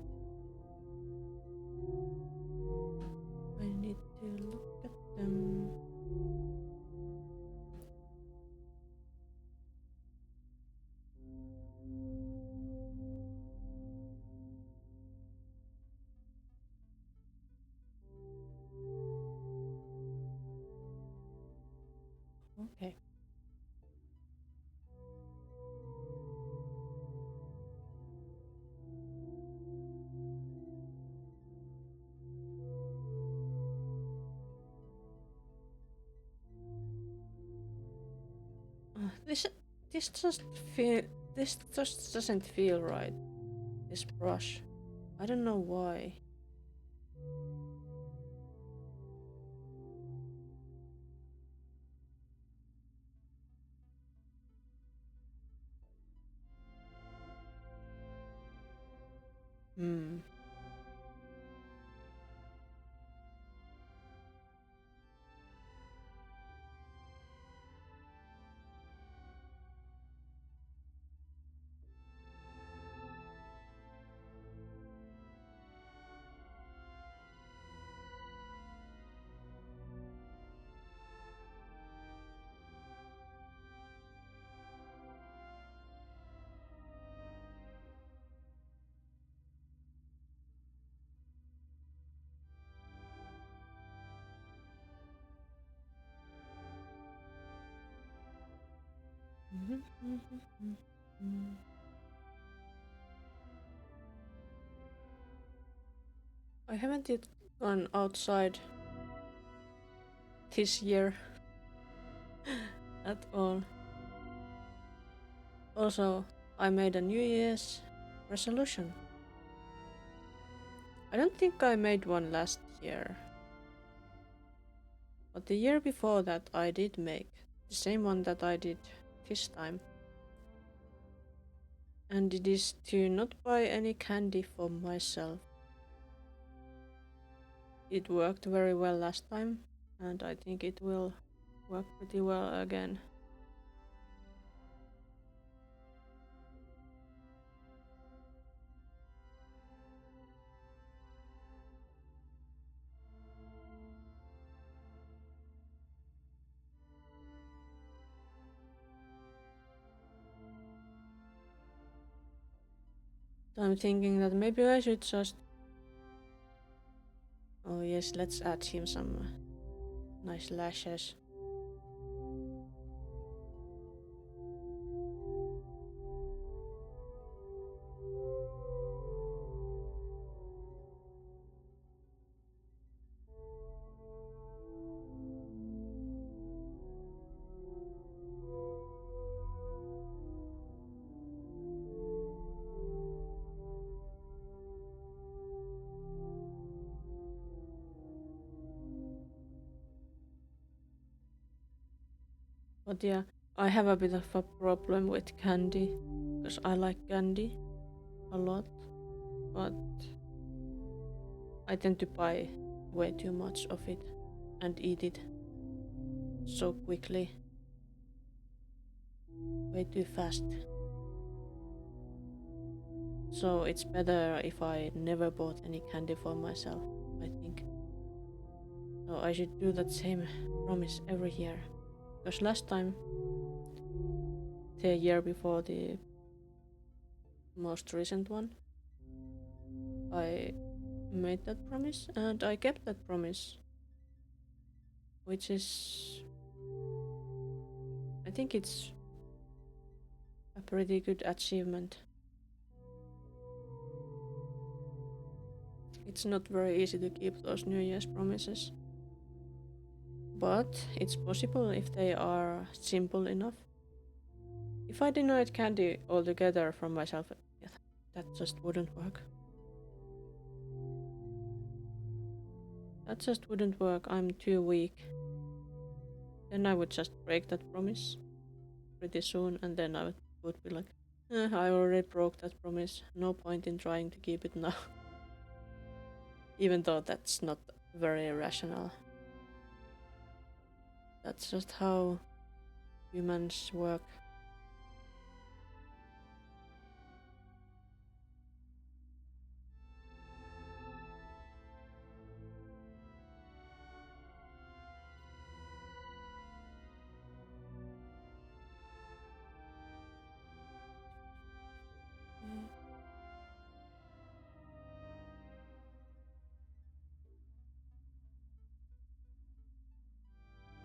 I need to look at them. Okay. This this just feel this just doesn't feel right. This brush. I don't know why. Hmm. I haven't yet gone outside this year at all. Also, I made a New Year's resolution. I don't think I made one last year. But the year before that I did make the same one that I did this time. And it is to not buy any candy for myself. It worked very well last time, and I think it will work pretty well again. So I'm thinking that maybe I should just... Oh yes, let's add him some nice lashes. But yeah, I have a bit of a problem with candy, because I like candy a lot, but I tend to buy way too much of it and eat it so quickly, way too fast. So it's better if I never bought any candy for myself, I think. So I should do that same promise every year. Because last time, the year before the most recent one, I made that promise and I kept that promise. Which is... I think it's a pretty good achievement. It's not very easy to keep those New Year's promises. But it's possible if they are simple enough. If I denied candy altogether from myself, that just wouldn't work. That just wouldn't work, I'm too weak. Then I would just break that promise pretty soon, and then I would be like, I already broke that promise, no point in trying to keep it now. Even though that's not very rational. That's just how humans work.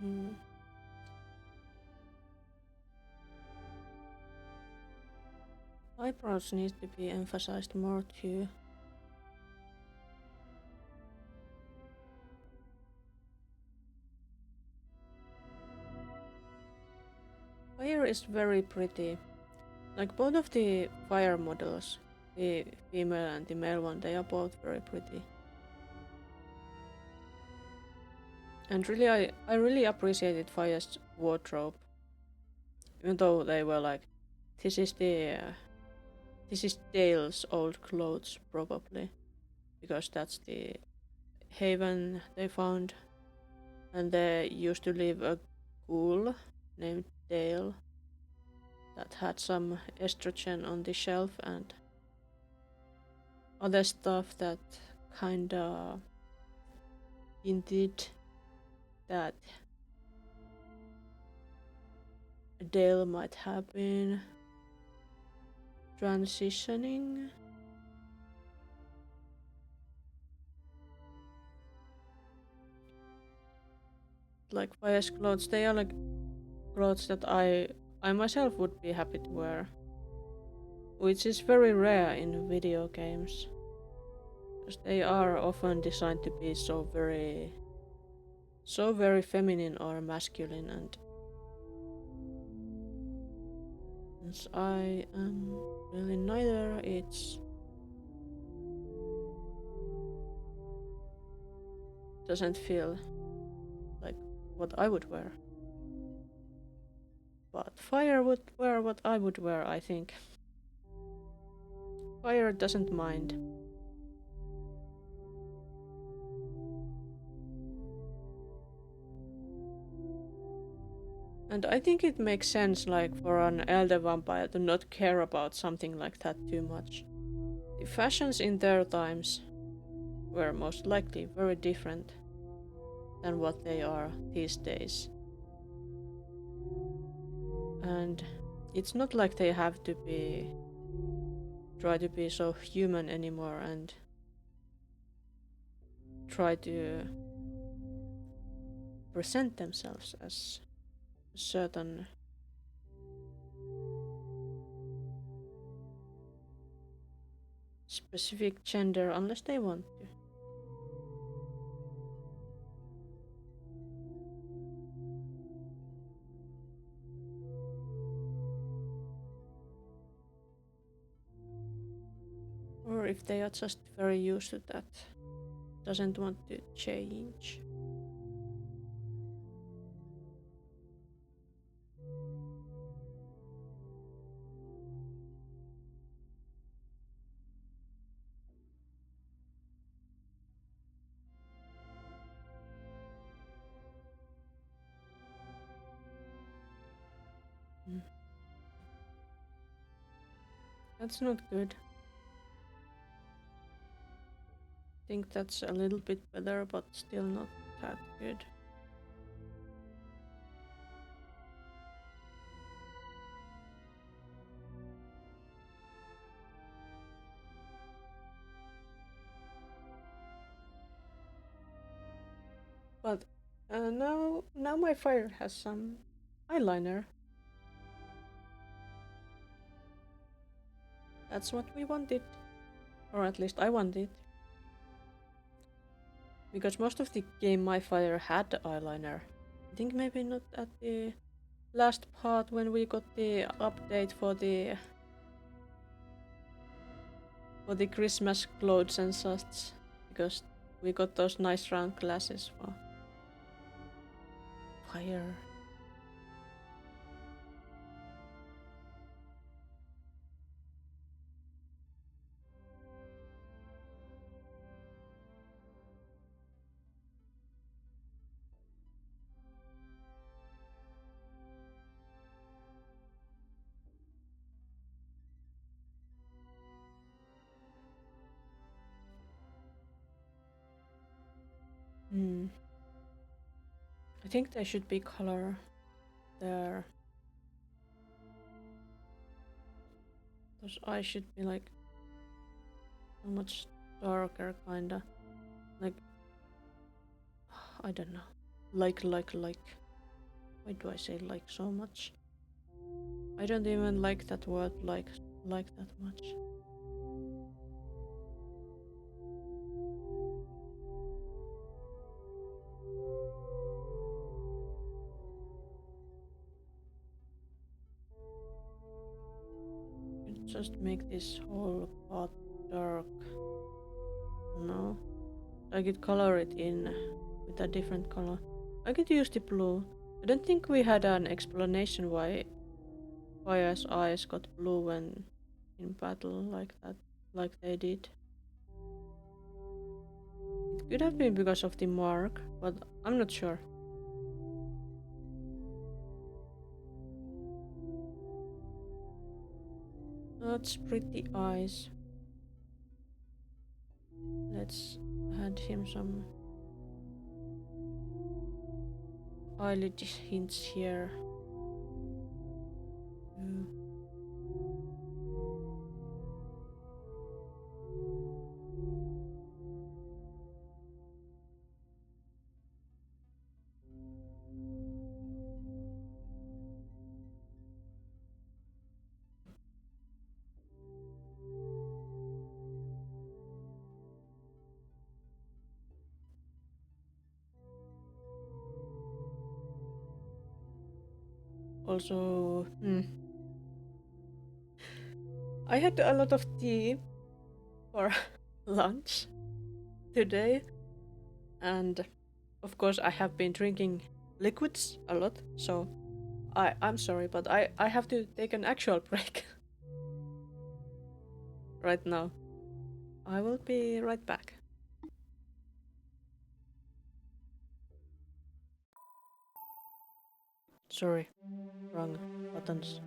Mm. Eyebrows need to be emphasized more too. Fire is very pretty. Like both of the fire models, the female and the male one, they are both very pretty. And really, I really appreciated Fire's wardrobe. Even though they were like, this is Dale's old clothes probably, because that's the haven they found, and there used to live a ghoul named Dale that had some estrogen on the shelf and other stuff that kinda hinted that Dale might have been transitioning. Like Fire's clothes, they are like clothes that I myself would be happy to wear, which is very rare in video games, because they are often designed to be so very feminine or masculine, and since I am really neither, it doesn't feel like what I would wear. But Fire would wear what I would wear, I think. Fire doesn't mind. And I think it makes sense, like, for an elder vampire to not care about something like that too much. The fashions in their times were most likely very different than what they are these days. And it's not like they have to try to be so human anymore and try to present themselves as a certain specific gender unless they want to. Or if they are just very used to that, doesn't want to change. That's not good. I think that's a little bit better, but still not that good. But now my Fire has some eyeliner. That's what we wanted. Or at least I wanted. Because most of the game my Fire had eyeliner. I think maybe not at the last part when we got the update for the Christmas clothes and such. Because we got those nice round glasses for Fire. I think there should be color there. Those eyes should be like so much darker, kinda. Like, I don't know. Like. Why do I say like so much? I don't even like that word like that much. Just make this whole part dark. No. I could color it in with a different color. I could use the blue. I don't think we had an explanation why Phyre's eyes got blue when in battle like that, like they did. It could have been because of the mark, but I'm not sure. That's pretty eyes. Let's add him some eyelid hints here. Also, I had a lot of tea for lunch today, and of course I have been drinking liquids a lot, so I'm sorry, but I have to take an actual break right now. I will be right back. Sorry, wrong buttons.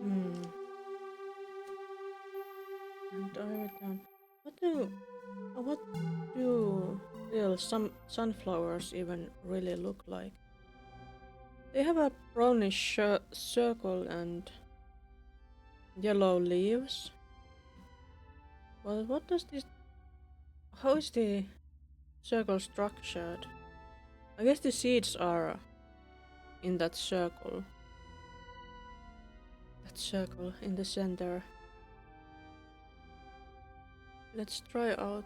Hmm. And dive down. What do real sunflowers even really look like? They have a brownish circle and yellow leaves. Well, what does this? How is the circle structured? I guess the seeds are in that circle. That circle in the center. Let's try out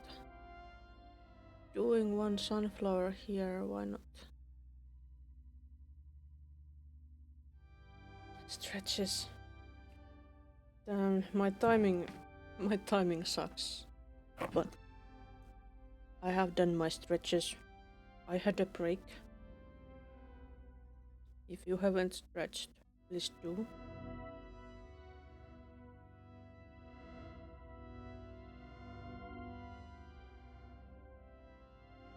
doing one sunflower here, why not? Stretches. Damn, my timing sucks. But I have done my stretches. I had a break. If you haven't stretched, please do.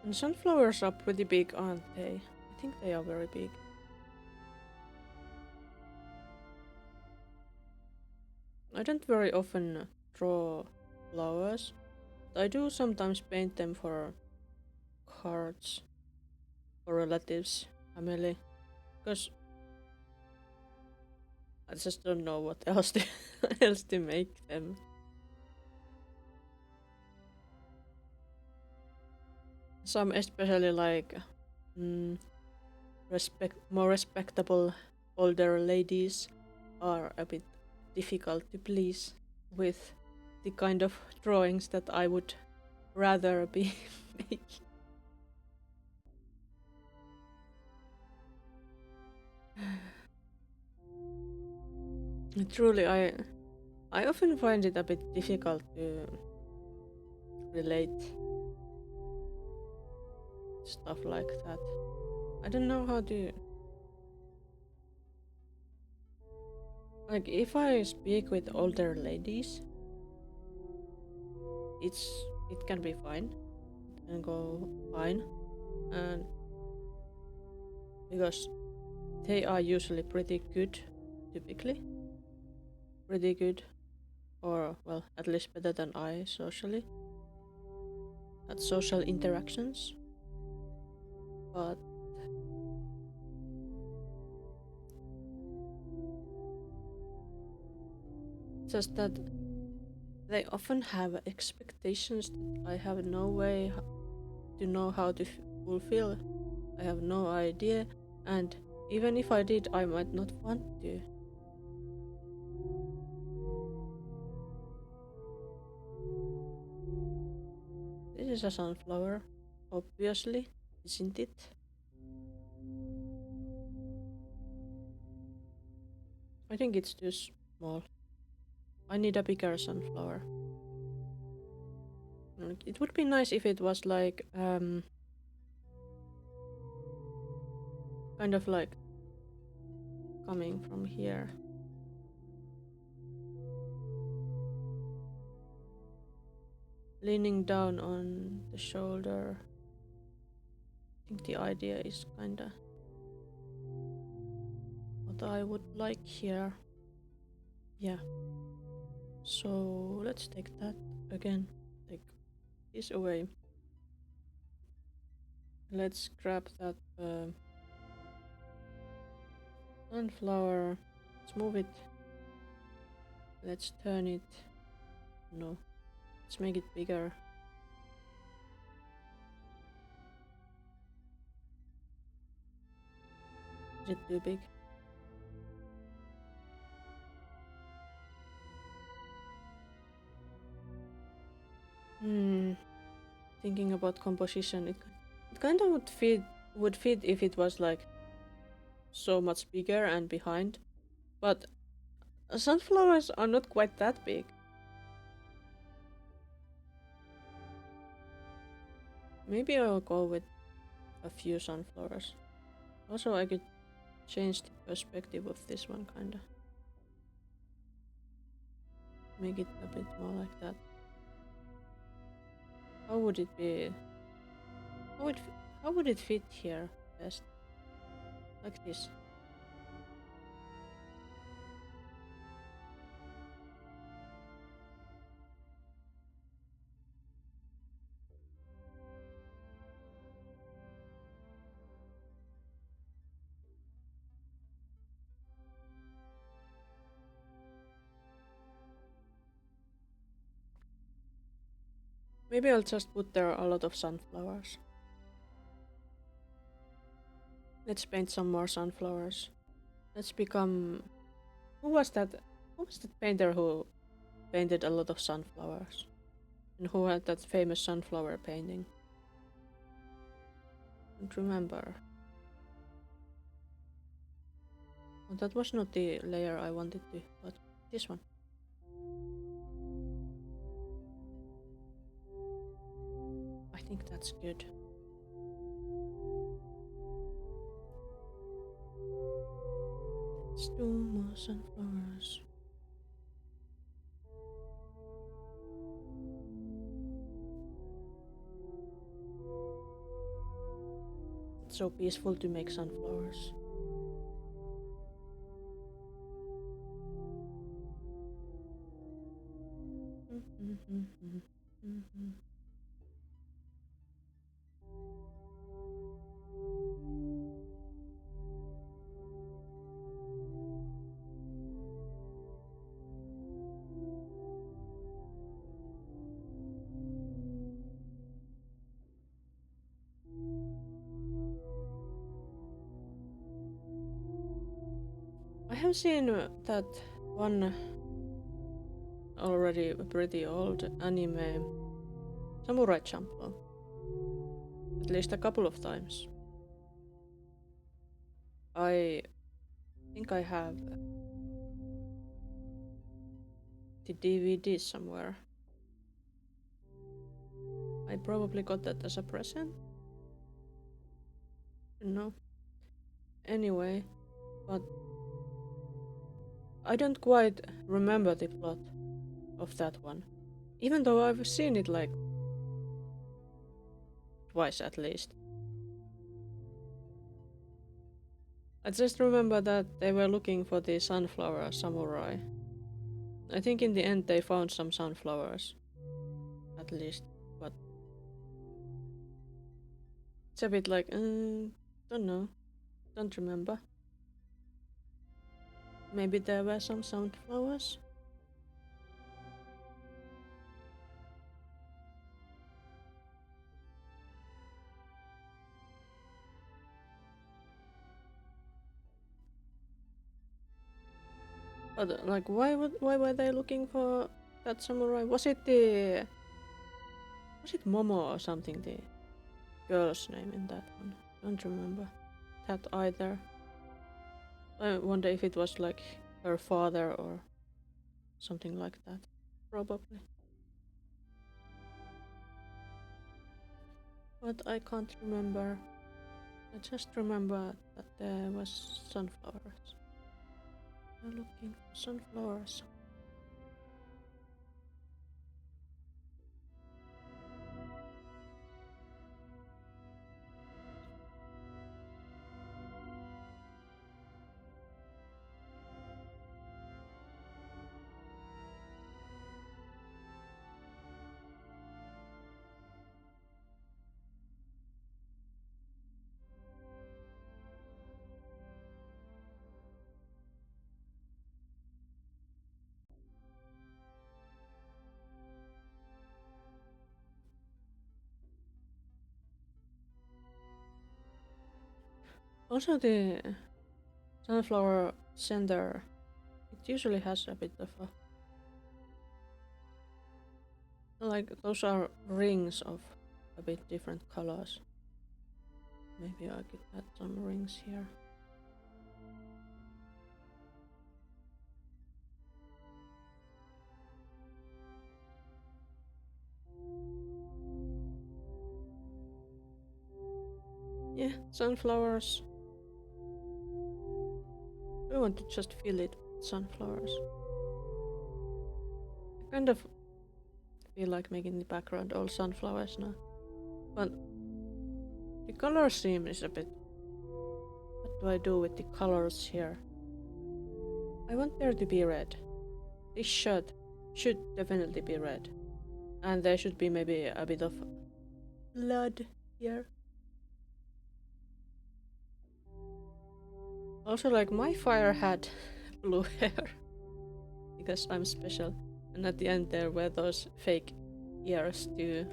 And sunflowers are pretty big, aren't they? I think they are very big. I don't very often draw flowers. I do sometimes paint them for cards, for relatives, family, because I just don't know what else to make them. Some especially like more respectable older ladies are a bit difficult to please with the kind of drawings that I would rather be making. Truly, I often find it a bit difficult to relate stuff like that. I don't know how to Like, if I speak with older ladies, it can be fine. It can go fine. And because they are usually pretty good, typically. Pretty good. Or, well, at least better than I socially. At social interactions. But just that they often have expectations that I have no way to know how to fulfill. I have no idea, and even if I did, I might not want to. This is a sunflower, obviously, isn't it? I think it's too small. I need a bigger sunflower. It would be nice if it was like, kind of like coming from here. Leaning down on the shoulder. I think the idea is kinda what I would like here. Yeah. So let's take that again. Take this away. Let's grab that sunflower. Let's move it. Let's turn it. No. Let's make it bigger. Is it too big? Thinking about composition, it kind of would fit if it was like so much bigger and behind, but sunflowers are not quite that big. Maybe I'll go with a few sunflowers. Also, I could change the perspective of this one, kinda. Make it a bit more like that. How would it be? How would it fit here best? Like this. Maybe I'll just put there a lot of sunflowers. Let's paint some more sunflowers. Let's become... Who was that painter who painted a lot of sunflowers? And who had that famous sunflower painting? I don't remember. Oh, that was not the layer I wanted to, but this one. I think that's good. Let's do more sunflowers. It's so peaceful to make sunflowers. I have seen that one already pretty old anime, Samurai Champloo, at least a couple of times. I think I have the DVD somewhere. I probably got that as a present. No. Anyway, but I don't quite remember the plot of that one, even though I've seen it like twice at least. I just remember that they were looking for the sunflower samurai. I think in the end they found some sunflowers, at least, but it's a bit like, don't know, don't remember. Maybe there were some sunflowers? But like, why were they looking for that samurai? Was it Momo or something? The girl's name in that one. Don't remember that either. I wonder if it was like her father or something like that. Probably. But I can't remember. I just remember that there was sunflowers. I'm looking for sunflowers. Also, the sunflower center, it usually has a bit of a, like, those are rings of a bit different colors. Maybe I could add some rings here. Yeah, sunflowers. I want to just fill it with sunflowers. I kind of feel like making the background all sunflowers now. But the color scheme is a bit... What do I do with the colors here? I want there to be red. This should definitely be red. And there should be maybe a bit of blood here. Also, like, my fire had blue hair. Because I'm special. And at the end there were those fake ears too.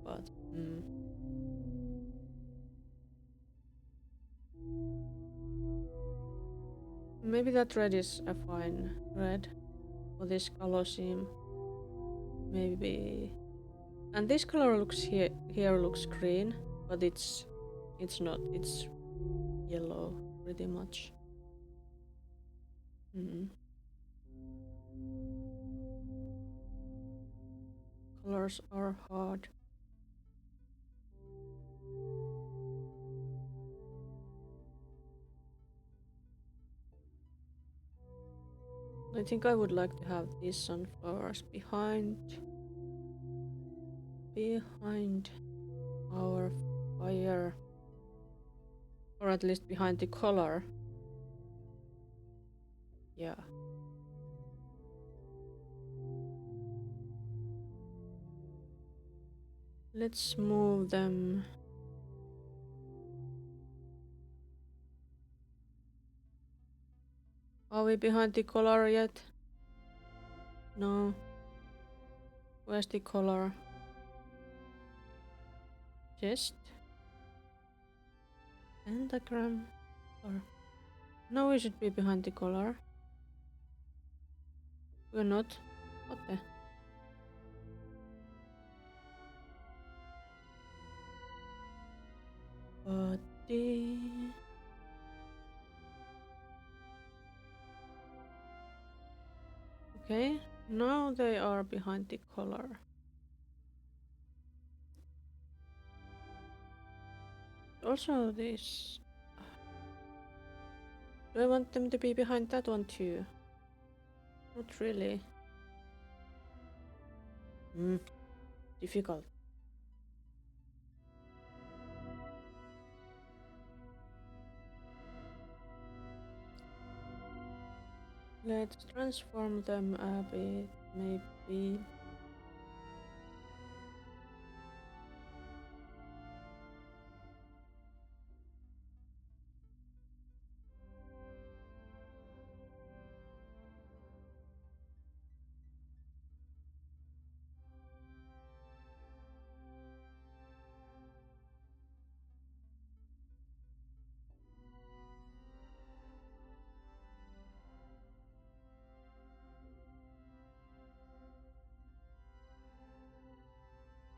But, maybe that red is a fine red for this color scheme. Maybe... And this color looks here looks green, but it's not. It's yellow pretty much. Colors are hard. I think I would like to have these sunflowers behind our fire, or at least behind the color. Yeah. Let's move them. Are we behind the color yet? No. Where's the color? Chest? Pentagram? Or... No, we should be behind the collar. We're not. What the? Body. Okay, now they are behind the collar. Also this... Do I want them to be behind that one too? Not really. Difficult. Let's transform them a bit, maybe.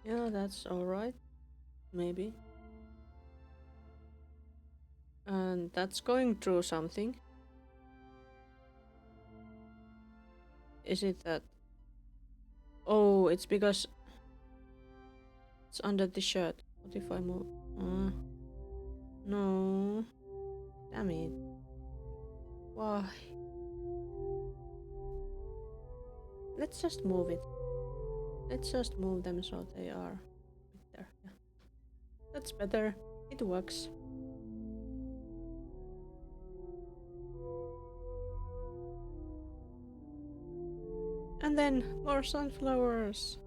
Yeah, that's alright. Maybe. And that's going through something. Is it that? Oh, it's because it's under the shirt. What if I move? No. Damn it. Why? Let's just move it. Let's just move them so they are there. Yeah. That's better. It works. And then more sunflowers.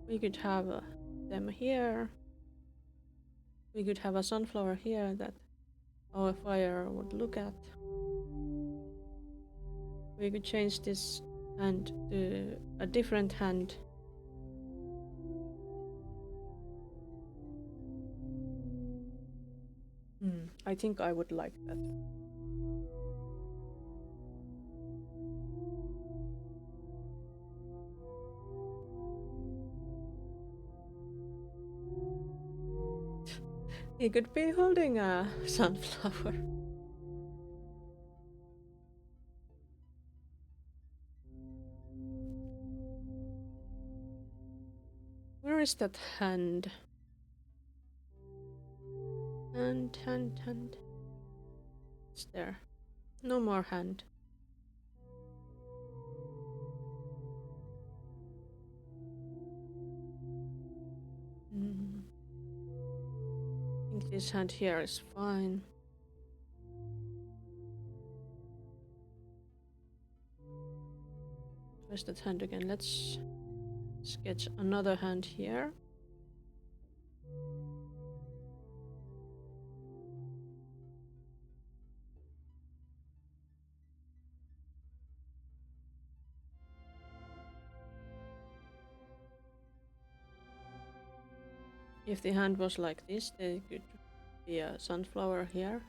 We could have them here. We could have a sunflower here that our fire would look at. We could change this hand to a different hand. I think I would like that. He could be holding a sunflower. Where is that hand? Hand. It's there. No more hand. I think this hand here is fine. Where's that hand again? Let's sketch another hand here. If the hand was like this, there could be a sunflower here.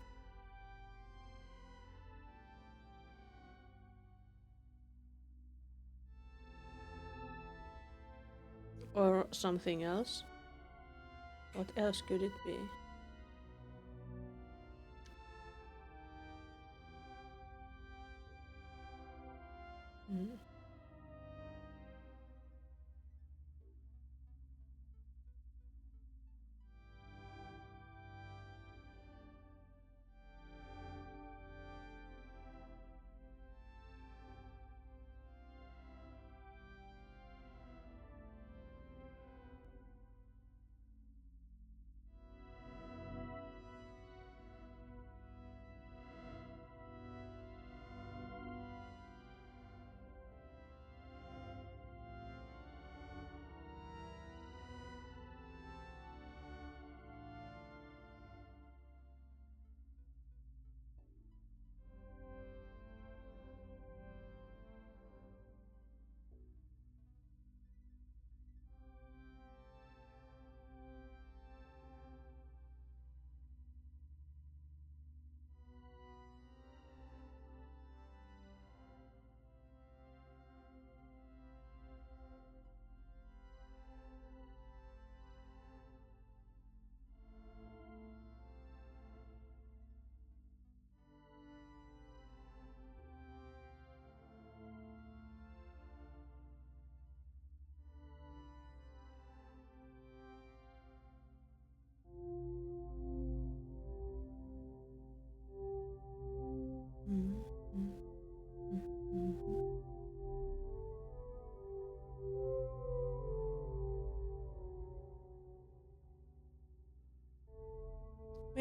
Or something else. What else could it be?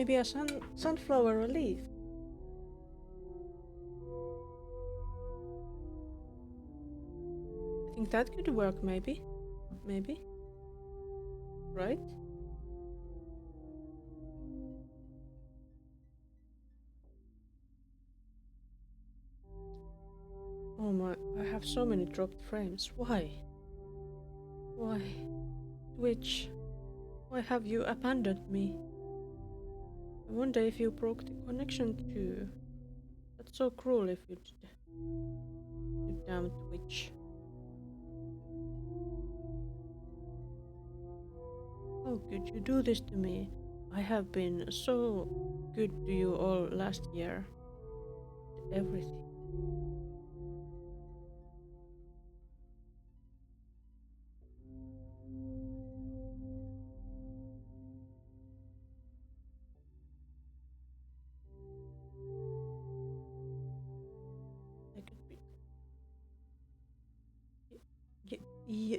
Maybe a sunflower leaf. I think that could work, maybe. Maybe. Right? Oh my, I have so many dropped frames. Why? Why? Twitch, why have you abandoned me? I wonder if you broke the connection too. That's so cruel if you did. You damn Twitch. How could you do this to me? I have been so good to you all last year. Everything. I could be. Yeah.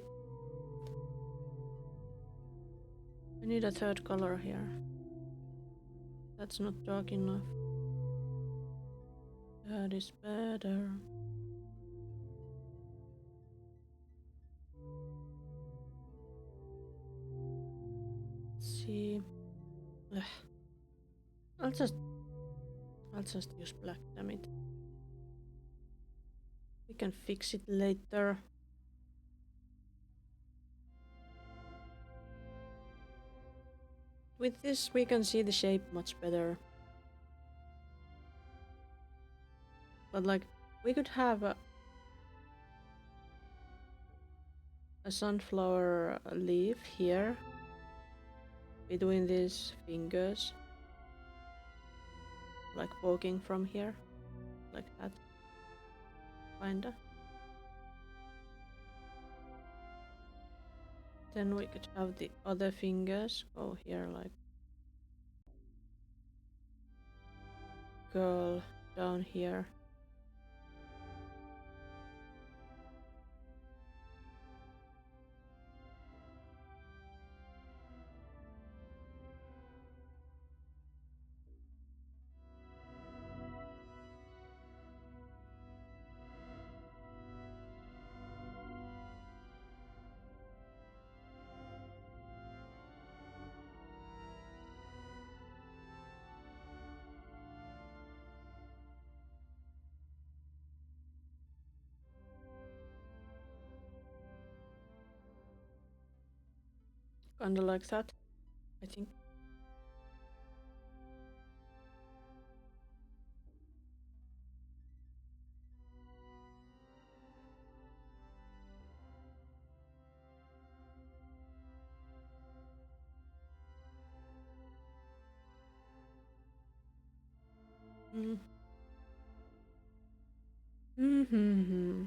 I need a third color here. That's not dark enough. That is better. Let's see. Ugh. I'll just use black, damn it. We can fix it later. With this we can see the shape much better. But like, we could have a sunflower leaf here between these fingers, like poking from here, like that, kinda. Then we could have the other fingers go here, like curl down here. Kinda like that, I think. Mm. Mm-hmm.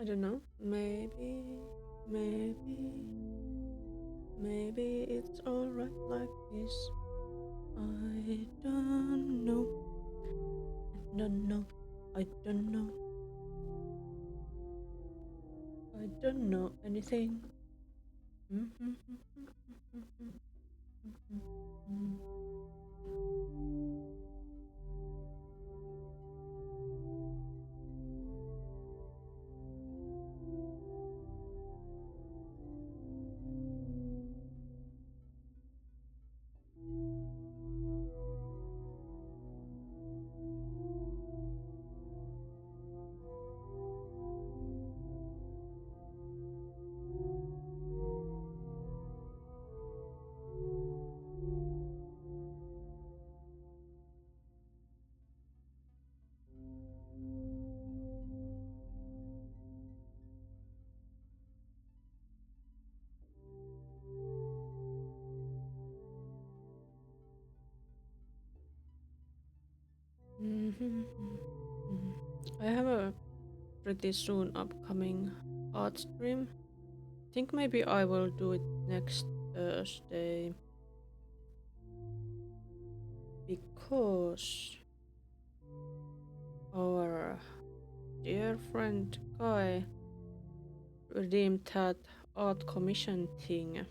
I don't know. Maybe it's alright like this. I don't know. I don't know. I don't know. I don't know anything. I have a pretty soon upcoming art stream. I think maybe I will do it next Thursday. Because our dear friend Kai redeemed that art commission thing.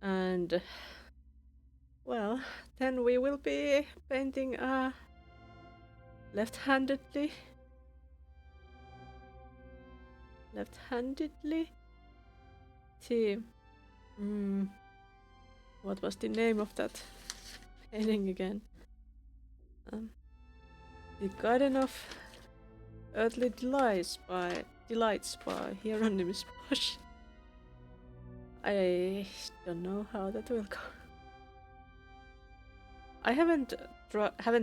And well, then we will be painting left-handedly. See, what was the name of that painting again? The Garden of Earthly Delights by Hieronymus Bosch. I don't know how that will go. I haven't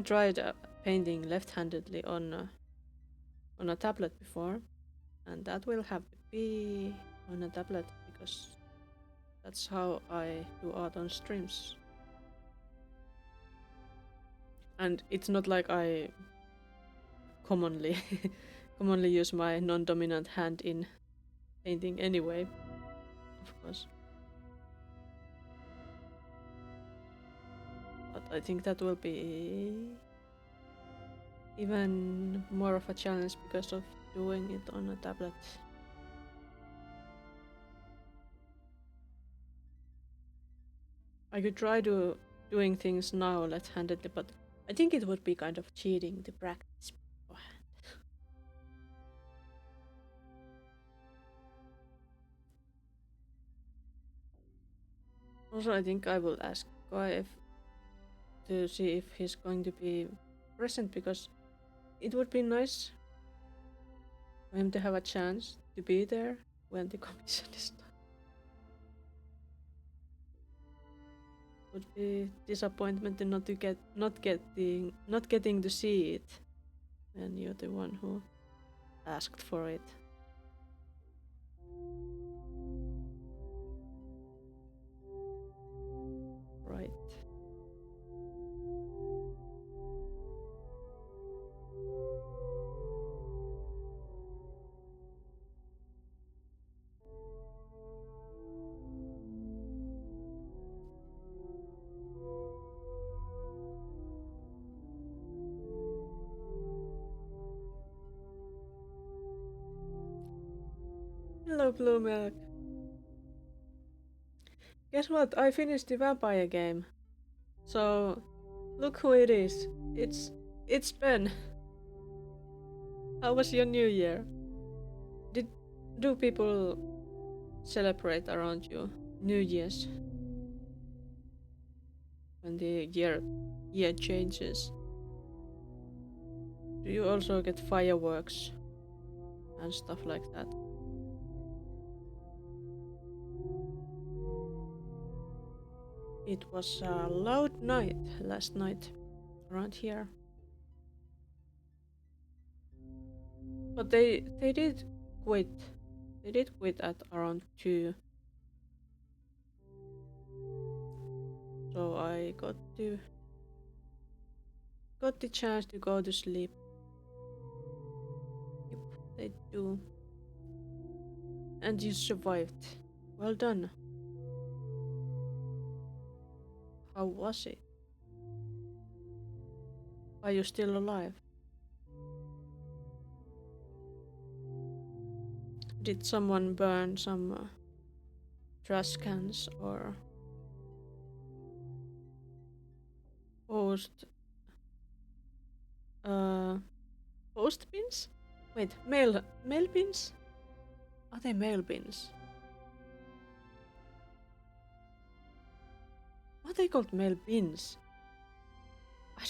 tried painting left-handedly on a tablet before, and that will have to be on a tablet because that's how I do art on streams. And it's not like I commonly use my non-dominant hand in painting anyway, of course. But I think that will be even more of a challenge because of doing it on a tablet. I could try doing things now left-handedly, but I think it would be kind of cheating to practice beforehand. Also, I think I will ask Kai to see if he's going to be present, because it would be nice for him to have a chance to be there when the commission is done. Would be disappointment to not getting to see it when you're the one who asked for it. Right. Hello, Blue Milk. Guess what? I finished the vampire game. So, look who it is. It's Ben. How was your New Year? Do people celebrate around you New Year's when the year changes? Do you also get fireworks and stuff like that? It was a loud night last night around here. But they did quit. They did quit at around 2. So I got the chance to go to sleep. Yep, they do. And you survived. Well done. How was it? Are you still alive? Did someone burn some trash cans or post bins? Wait, mail bins? Are they mail bins? Are they called mail bins? I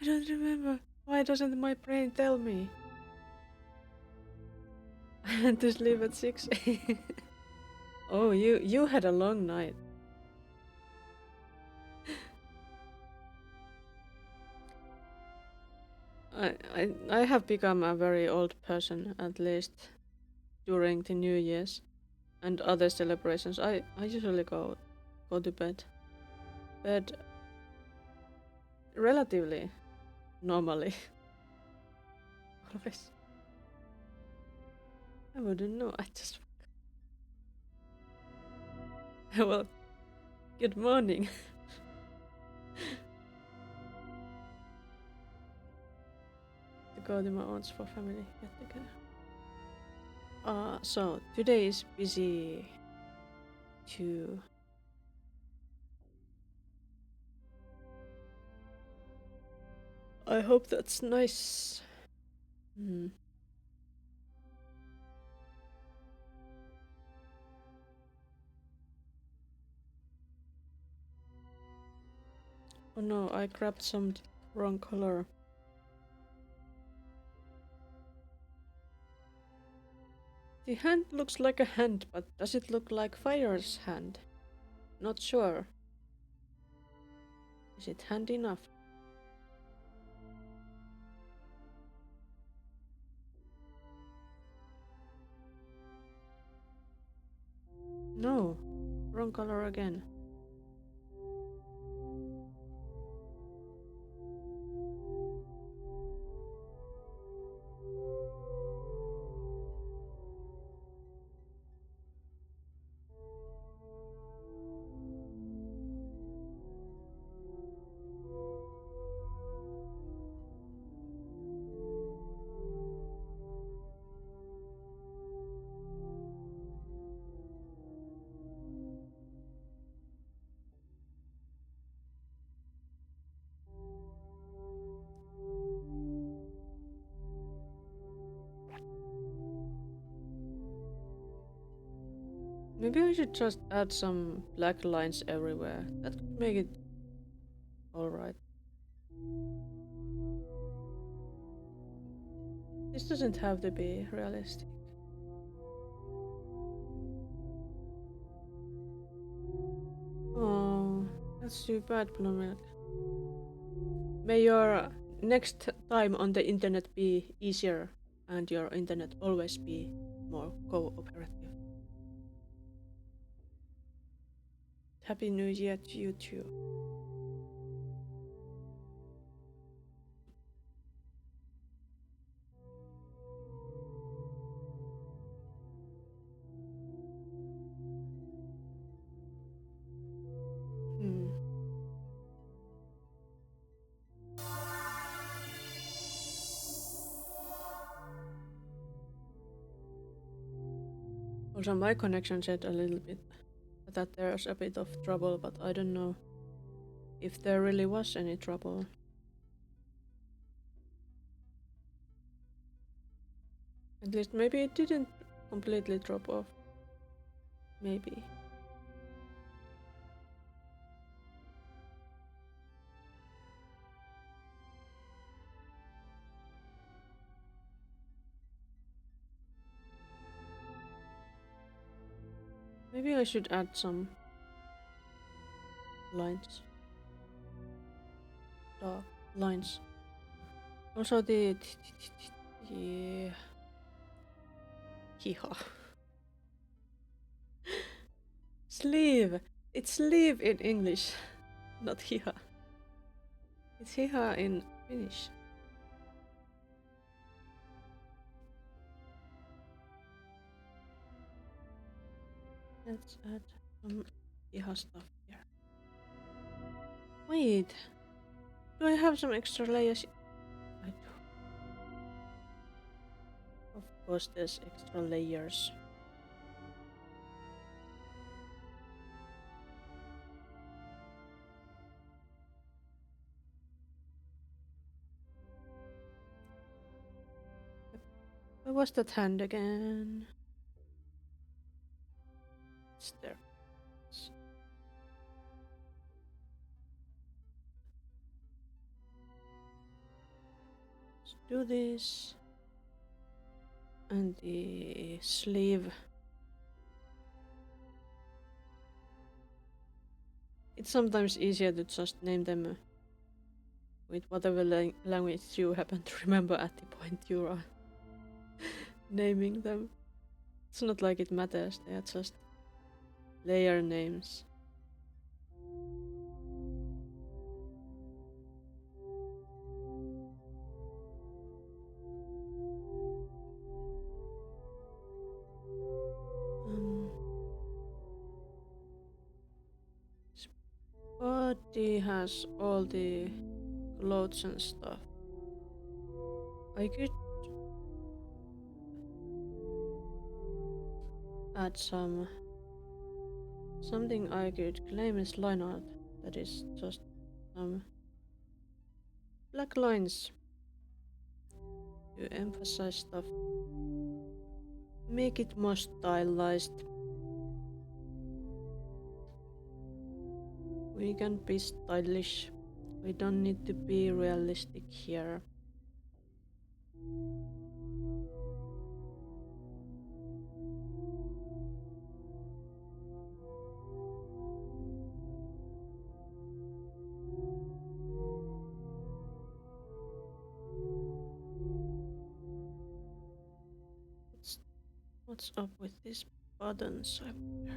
don't remember. Why doesn't my brain tell me? I had to sleep at 6. Oh, you had a long night. I have become a very old person, at least during the New Year's and other celebrations. I usually go to bed relatively normally. Always. I wouldn't know, I just... Well, good morning. To go to my aunt's for family get together. So today is busy too. I hope that's nice. Oh no, I grabbed some wrong color. The hand looks like a hand, but does it look like Phyre's hand? Not sure. Is it hand enough? No, wrong color again. Maybe I should just add some black lines everywhere. That could make it alright. This doesn't have to be realistic. Oh, that's too bad, Blue Milk. May your next time on the internet be easier and your internet always be more cooperative. Happy New Year to you too. Also, my connection said a little bit that there's a bit of trouble, but I don't know if there really was any trouble. At least maybe it didn't completely drop off. Maybe. Maybe I should add some lines. Dark lines. Also the Hiha. Sleeve! It's sleeve in English, not hiha. It's hiha in Finnish. Let's add some hiha stuff here. Wait, do I have some extra layers? I do. Of course there's extra layers. Where was that hand again? It's there. Let's do this. And the sleeve. It's sometimes easier to just name them with whatever language you happen to remember at the point you are naming them. It's not like it matters, they are just layer names. VOD has all the clothes and stuff. I could add something I could claim as line art that is just some black lines to emphasize stuff. Make it more stylized. We can be stylish. We don't need to be realistic here. What's up with these buttons? I wonder.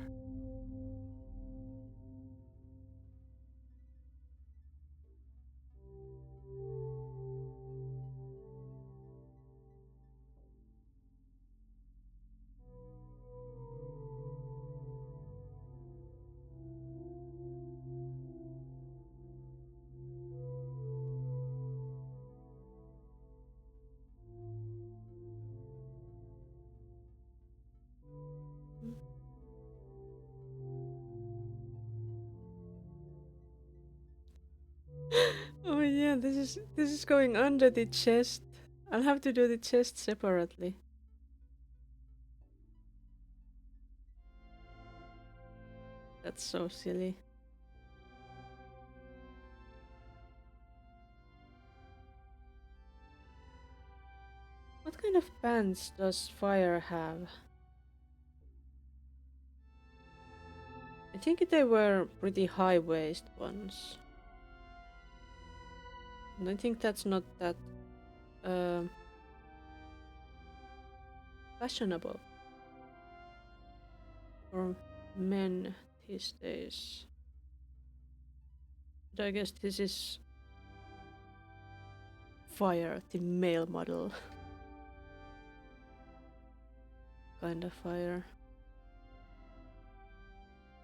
Oh yeah, this is going under the chest. I'll have to do the chest separately. That's so silly. What kind of pants does Phyre have? I think they were pretty high waist ones. And I think that's not that fashionable for men these days. But I guess this is Phyre, the male model. Kind of Phyre.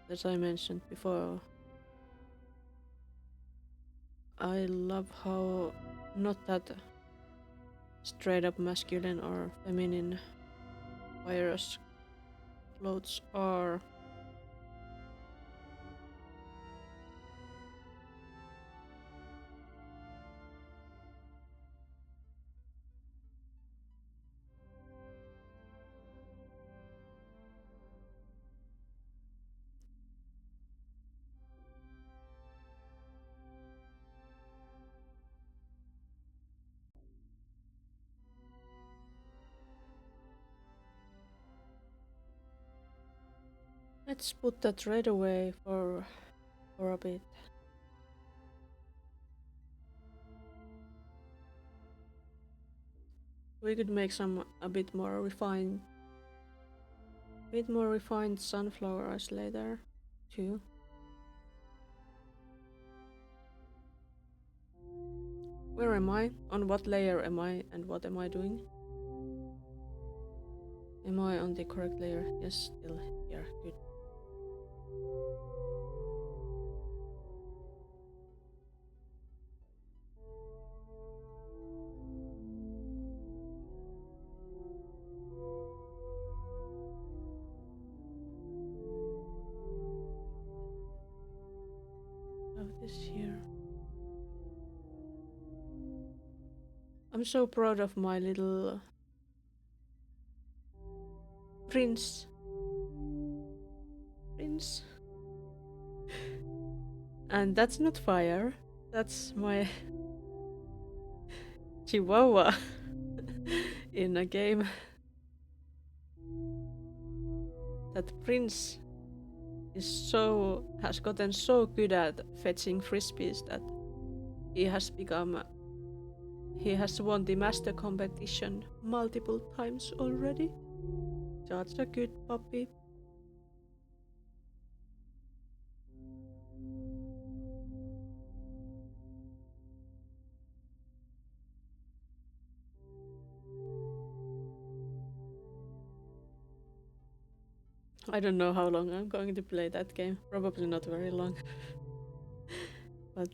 As I mentioned before, I love how not that straight up masculine or feminine Phyre's clothes are. Let's put that right away for a bit. We could make some a bit more refined sunflowers later too. Where am I? On what layer am I and what am I doing? Am I on the correct layer? Yes, still here. Good. Have this here. I'm so proud of my little prince. And that's not Phyre. That's my Chihuahua in a game. That prince has gotten so good at fetching frisbees that he has won the master competition multiple times already. Such a good puppy. I don't know how long I'm going to play that game. Probably not very long. But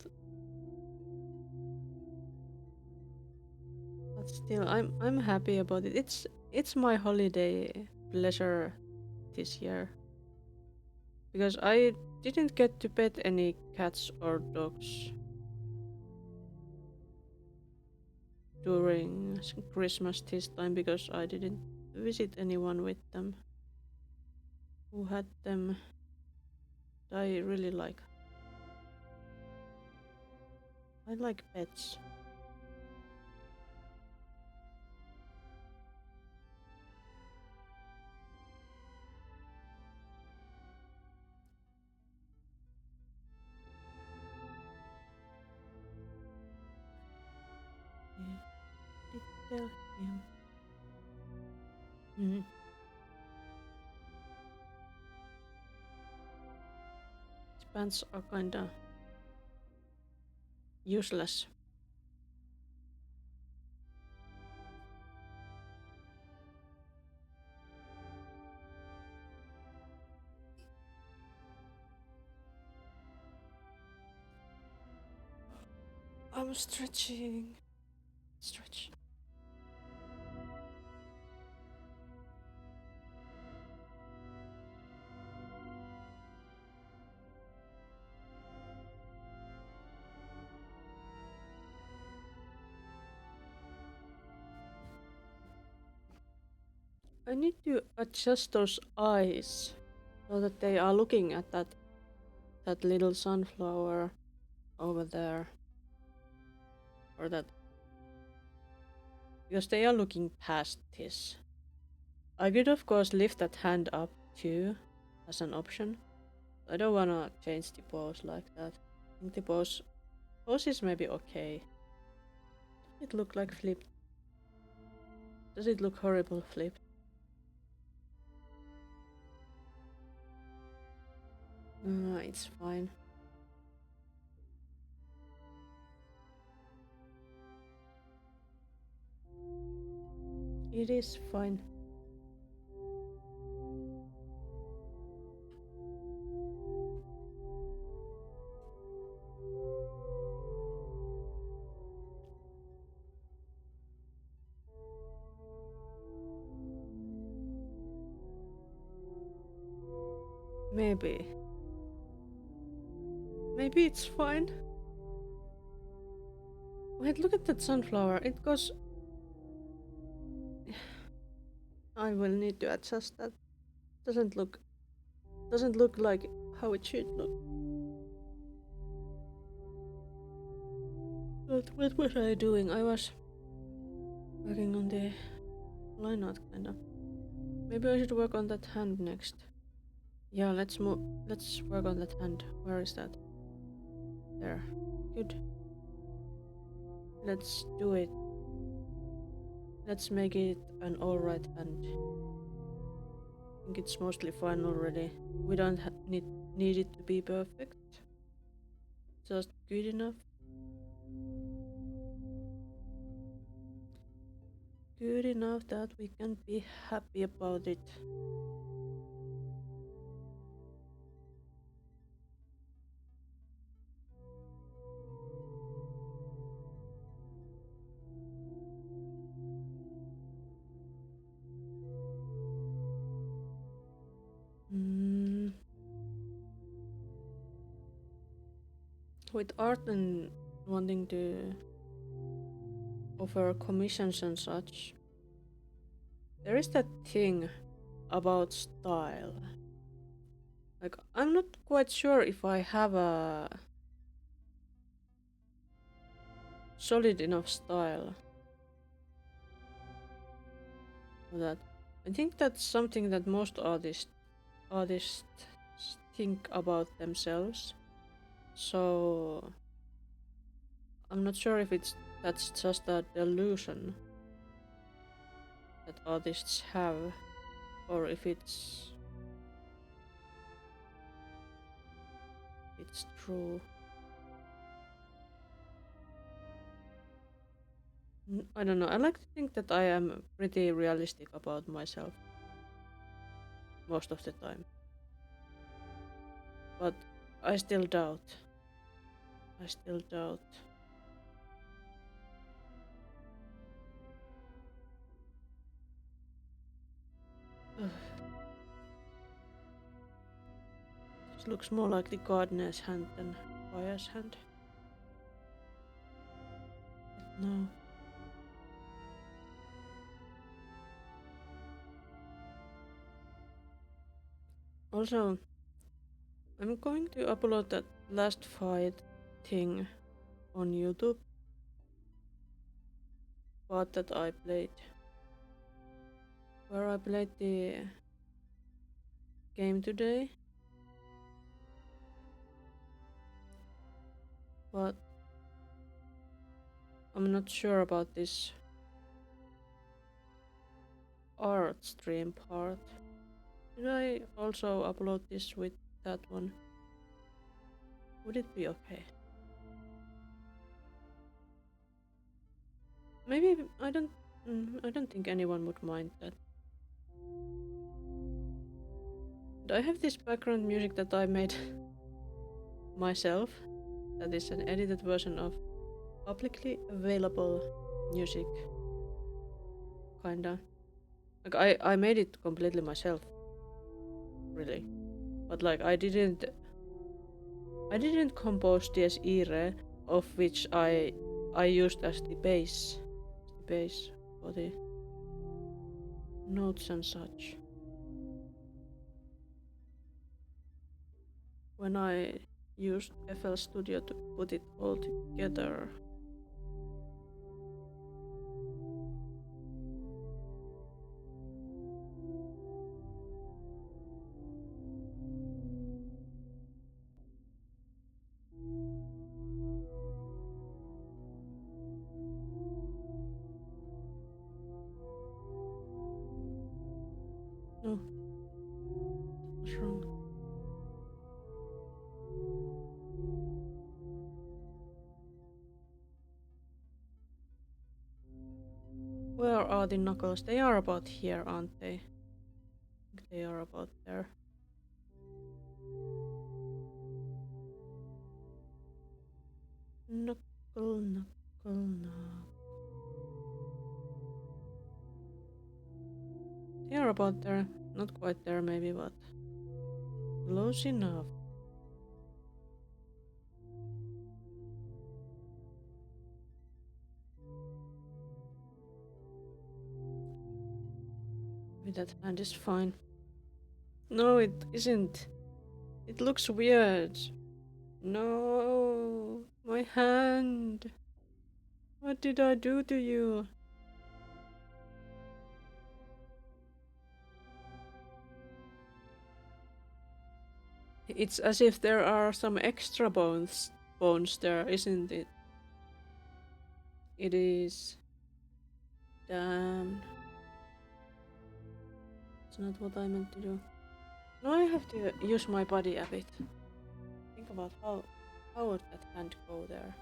still, I'm happy about it. It's my holiday pleasure this year because I didn't get to pet any cats or dogs during Christmas this time because I didn't visit anyone with them who had them. I really like. I like pets. Did tell him. Mhm. His pants are kinda useless. I'm stretching. Stretch. I need to adjust those eyes so that they are looking at that little sunflower over there. Or that because they are looking past this. I could of course lift that hand up too as an option. I don't wanna change the pose like that. I think the pose is maybe okay. Does it look like flipped? Does it look horrible flipped? It's fine. It is fine. Maybe. Maybe it's fine. Wait, look at that sunflower. It goes. I will need to adjust that. Doesn't look like how it should look. But what was I doing? I was working on the line art kinda. Maybe I should work on that hand next. Yeah, let's work on that hand. Where is that? There. Good. Let's do it. Let's make it an alright hand. I think it's mostly fine already. We don't need it to be perfect. Just good enough. Good enough that we can be happy about it. With art and wanting to offer commissions and such, there is that thing about style. Like, I'm not quite sure if I have a solid enough style for that. I think that's something that most artists think about themselves. So I'm not sure if that's just a delusion that artists have, or if it's true. I don't know. I like to think that I am pretty realistic about myself most of the time. But I still doubt. I still doubt. Ugh. This looks more like the gardener's hand than Phyre's hand. But no. Also, I'm going to upload that last fight thing on YouTube. Part that I played. Where I played the game today. But I'm not sure about this art stream part. Should I also upload this with that one? Would it be okay? Maybe I don't think anyone would mind that. And I have this background music that I made myself. That is an edited version of publicly available music. Kinda. Like I made it completely myself. Really. But like I didn't compose this ire of which I used as the base for the notes and such. When I used FL Studio to put it all together. No. What's wrong? Where are the knuckles? They are about here, aren't they? I think they are about there. Knuckle. They are about there. Not quite there maybe, but close enough. Maybe that hand is fine. No, it isn't. It looks weird. No, my hand. What did I do to you? It's as if there are some extra bones there, isn't it? It is. Damn. It's not what I meant to do. No, I have to use my body a bit. Think about how would that hand go there?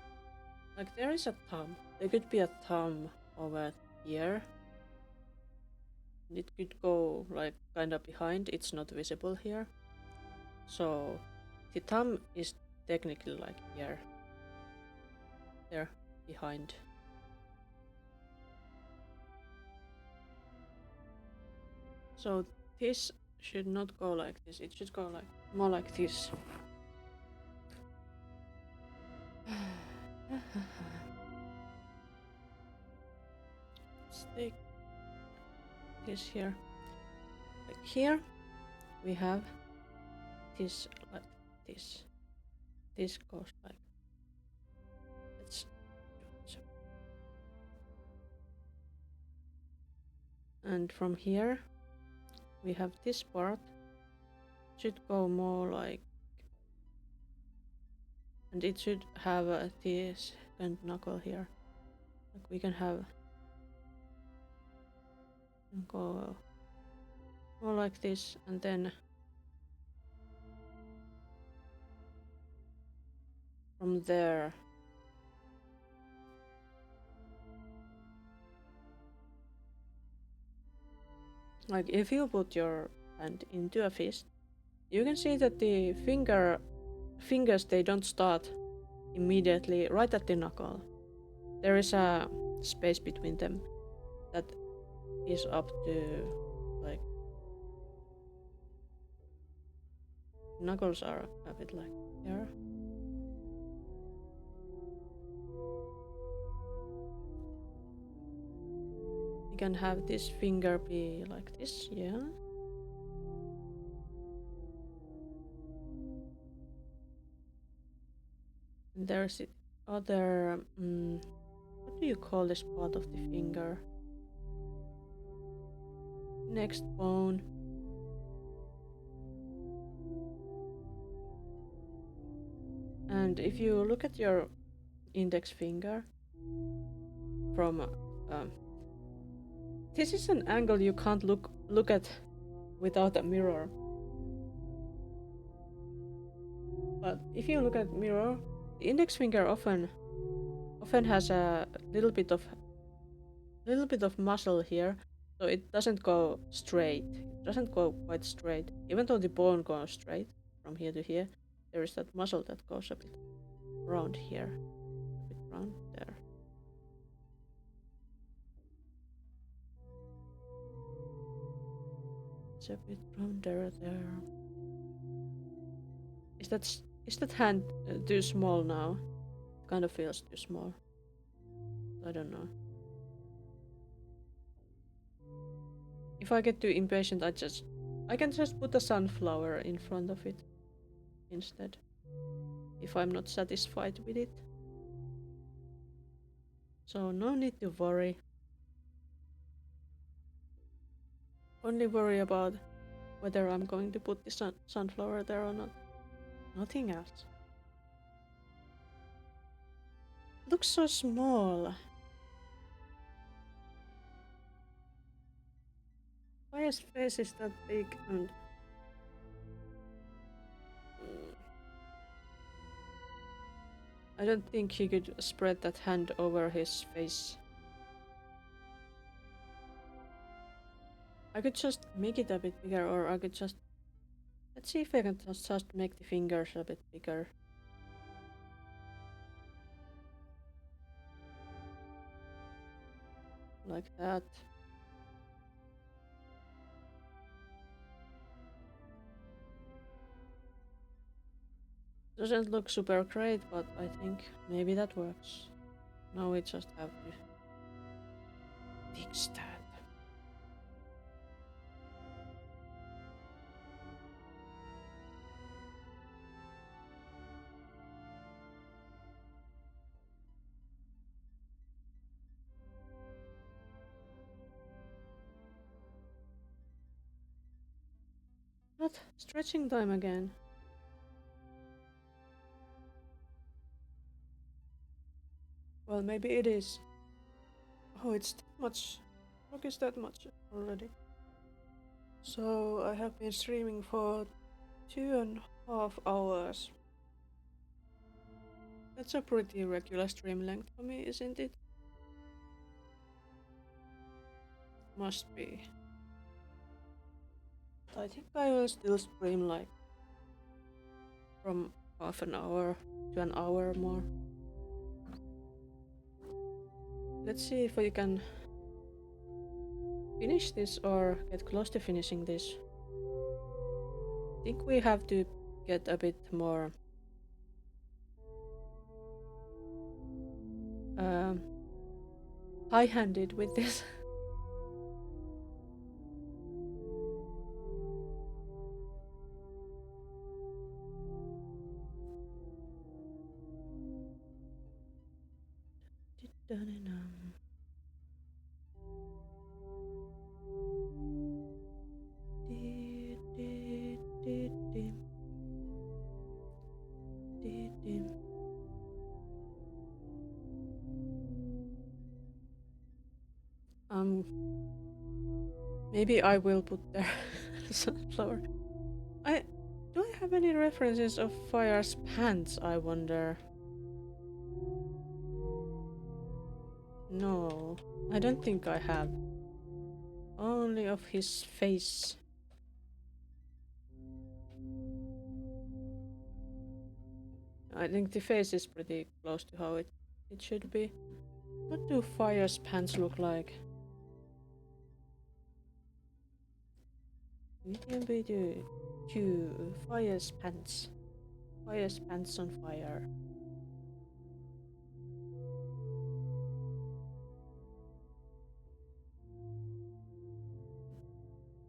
Like there is a thumb. There could be a thumb over here. It could go like kinda behind. It's not visible here. So the thumb is technically like here. There, behind. So this should not go like this. It should go like more like this. Let's take this here. Like here we have this like this. This goes like. Let's do it. And from here we have this part. Should go more like, and it should have this second knuckle here. Like we can have and go more like this, and then from there like if you put your hand into a fist, you can see that the fingers, they don't start immediately right at the knuckle. There is a space between them that is up to like knuckles are a bit like here. You can have this finger be like this, yeah. And there's the other, what do you call this part of the finger? Next bone. And if you look at your index finger from this is an angle you can't look at without a mirror. But if you look at mirror, the index finger often has a little bit of muscle here, so it doesn't go straight. It doesn't go quite straight. Even though the bone goes straight from here to here, there is that muscle that goes a bit round here, a bit round there. It's a bit rounder there. Is that hand too small now? It kind of feels too small. I don't know. If I get too impatient, I can just put a sunflower in front of it instead. If I'm not satisfied with it. So no need to worry. Only worry about whether I'm going to put the sunflower there or not. Nothing else. Looks so small. Why his face is that big and I don't think he could spread that hand over his face. I could just make it a bit bigger, or I could just... Let's see if I can just make the fingers a bit bigger. Like that. Doesn't look super great, but I think maybe that works. Now we just have to fix that. What? Stretching time again. Well, maybe it is. Oh, it's that much. Look, it's that much already. So I have been streaming for 2.5 hours. That's a pretty regular stream length for me, isn't it? Must be. I think I will still stream like from half an hour to an hour more. Let's see if we can finish this or get close to finishing this. I think we have to get a bit more high-handed with this. Maybe I will put there sunflower. Do I have any references of Phyre's pants, I wonder? No, I don't think I have. Only of his face. I think the face is pretty close to how it should be. What do Phyre's pants look like? VtM video 2 Phyre's pants. Phyre's pants on fire.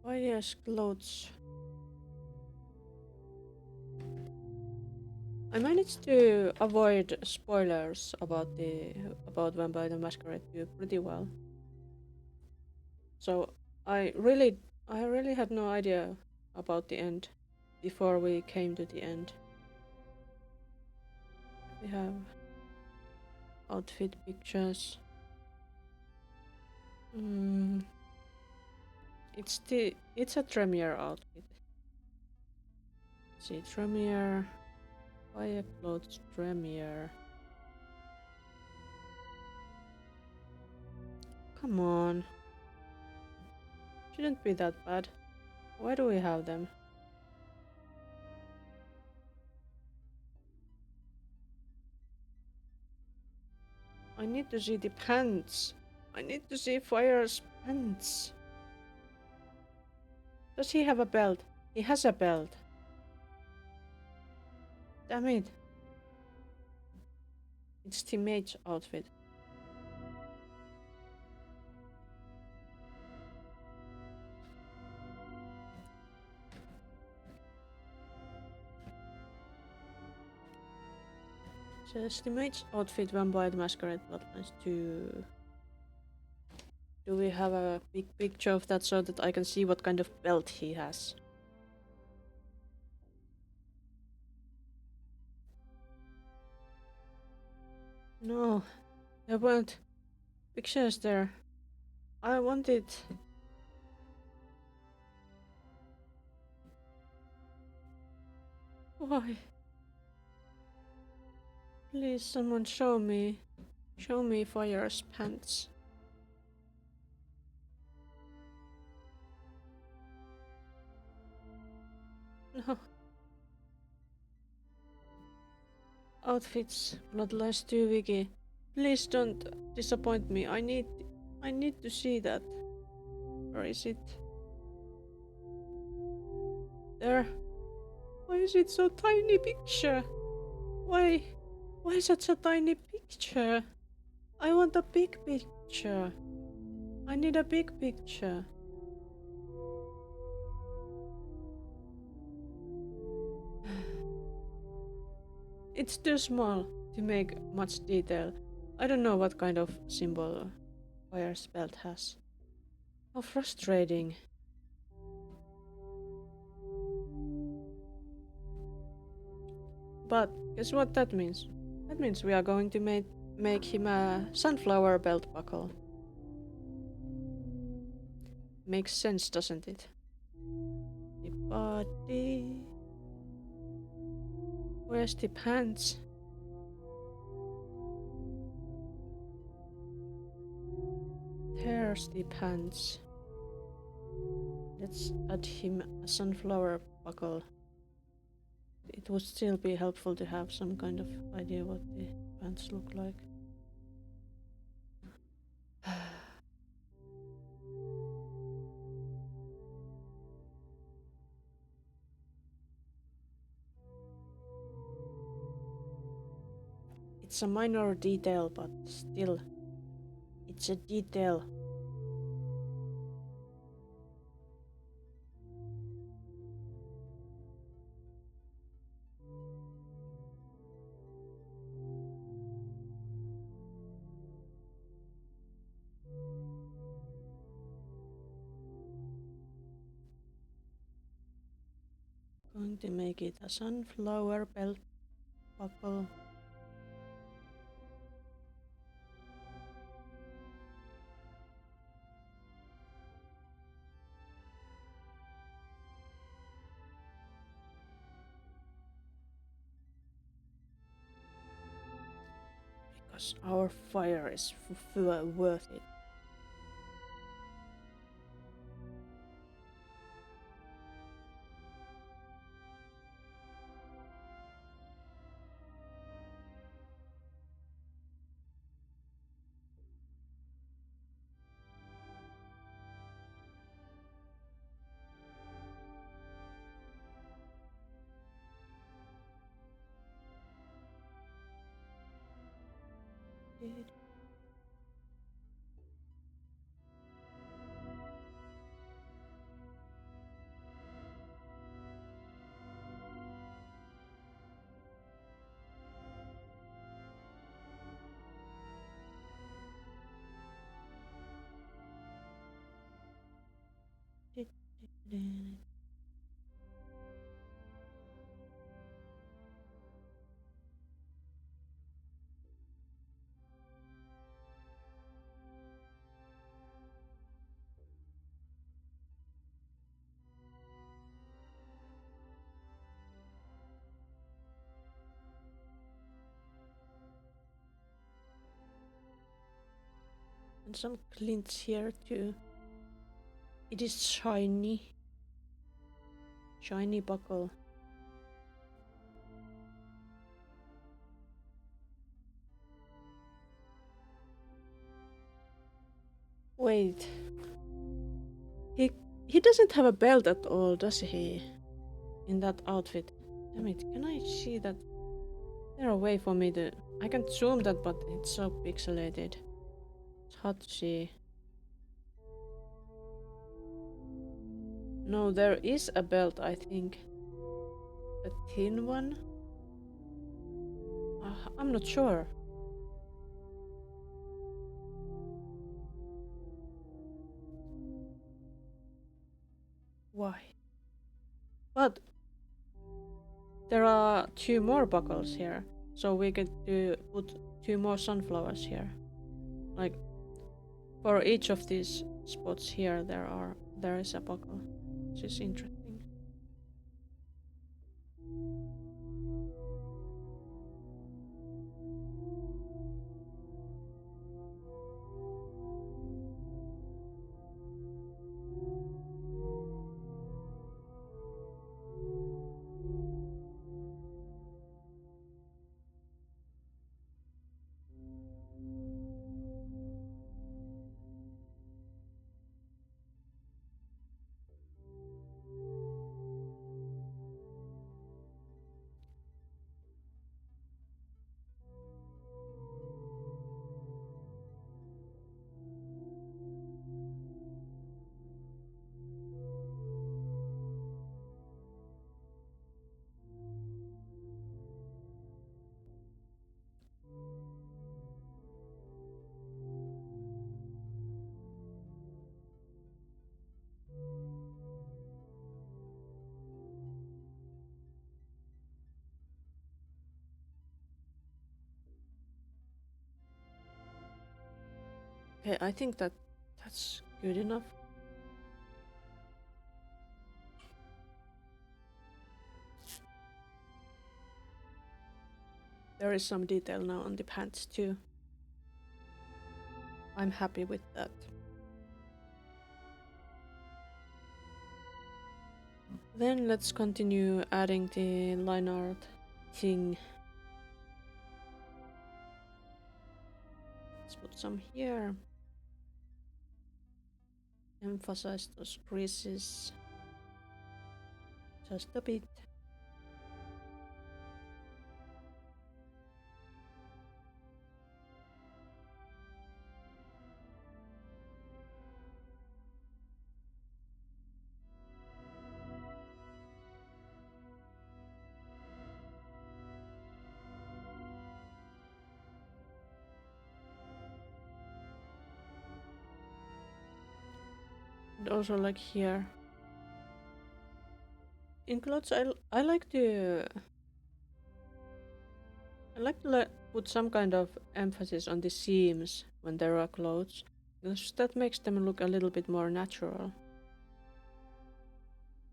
Phyre's clothes. I managed to avoid spoilers about Vampire the Masquerade 2 pretty well. So I really had no idea about the end before we came to the end. We have outfit pictures. It's a Tremere outfit. Let's see, Tremere, fire clothes, Tremere. Come on. Shouldn't be that bad. Why do we have them? I need to see the pants. I need to see Phyre's pants. Does he have a belt? He has a belt. Damn it. It's teammate's outfit. Says teammate's outfit Vampire the Masquerade Bloodlines 2. Do we have a big picture of that so that I can see what kind of belt he has? No, there weren't pictures there. I wanted... Why? Please, someone show me. Show me Phyre's pants. No. Outfits, Bloodlines 2 wiki. Please don't disappoint me. I need to see that. Or is it? There. Why is it so tiny picture? Why such a tiny picture? I want a big picture. I need a big picture. It's too small to make much detail. I don't know what kind of symbol Phyre's belt has. How frustrating. But guess what that means? That means we are going to make him a sunflower belt buckle. Makes sense, doesn't it? The body. Where's the pants? There's the pants. Let's add him a sunflower buckle. It would still be helpful to have some kind of idea what the pants look like. It's a minor detail, but still, it's a detail. Going to make it a sunflower belt buckle. Because our fire is worth it. And some glints here too. It is shiny. Shiny buckle. Wait. He doesn't have a belt at all, does he? In that outfit. Damn it, can I see that? Is there a way for me to... I can zoom that, but it's so pixelated. It's hard to see. No, there is a belt, I think. A thin one? I'm not sure. Why? But there are 2 more buckles here, so we could put 2 more sunflowers here. Like, for each of these spots here, there is a buckle, which is interesting. Okay, I think that's good enough. There is some detail now on the pants too. I'm happy with that. Then let's continue adding the line art thing. Let's put some here. Emphasize those creases just a bit. And also like here. In clothes, I like to put some kind of emphasis on the seams when there are clothes, because that makes them look a little bit more natural.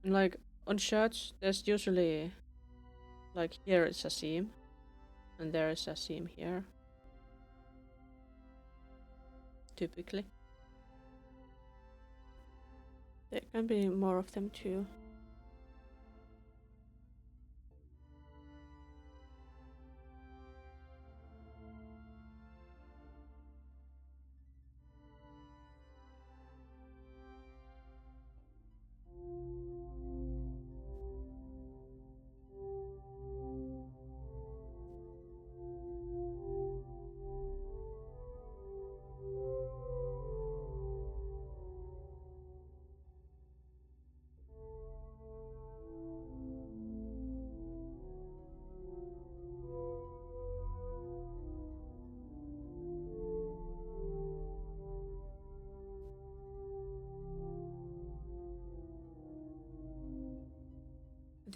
And like on shirts, there's usually like here is a seam, and there is a seam here. Typically. There can be more of them too.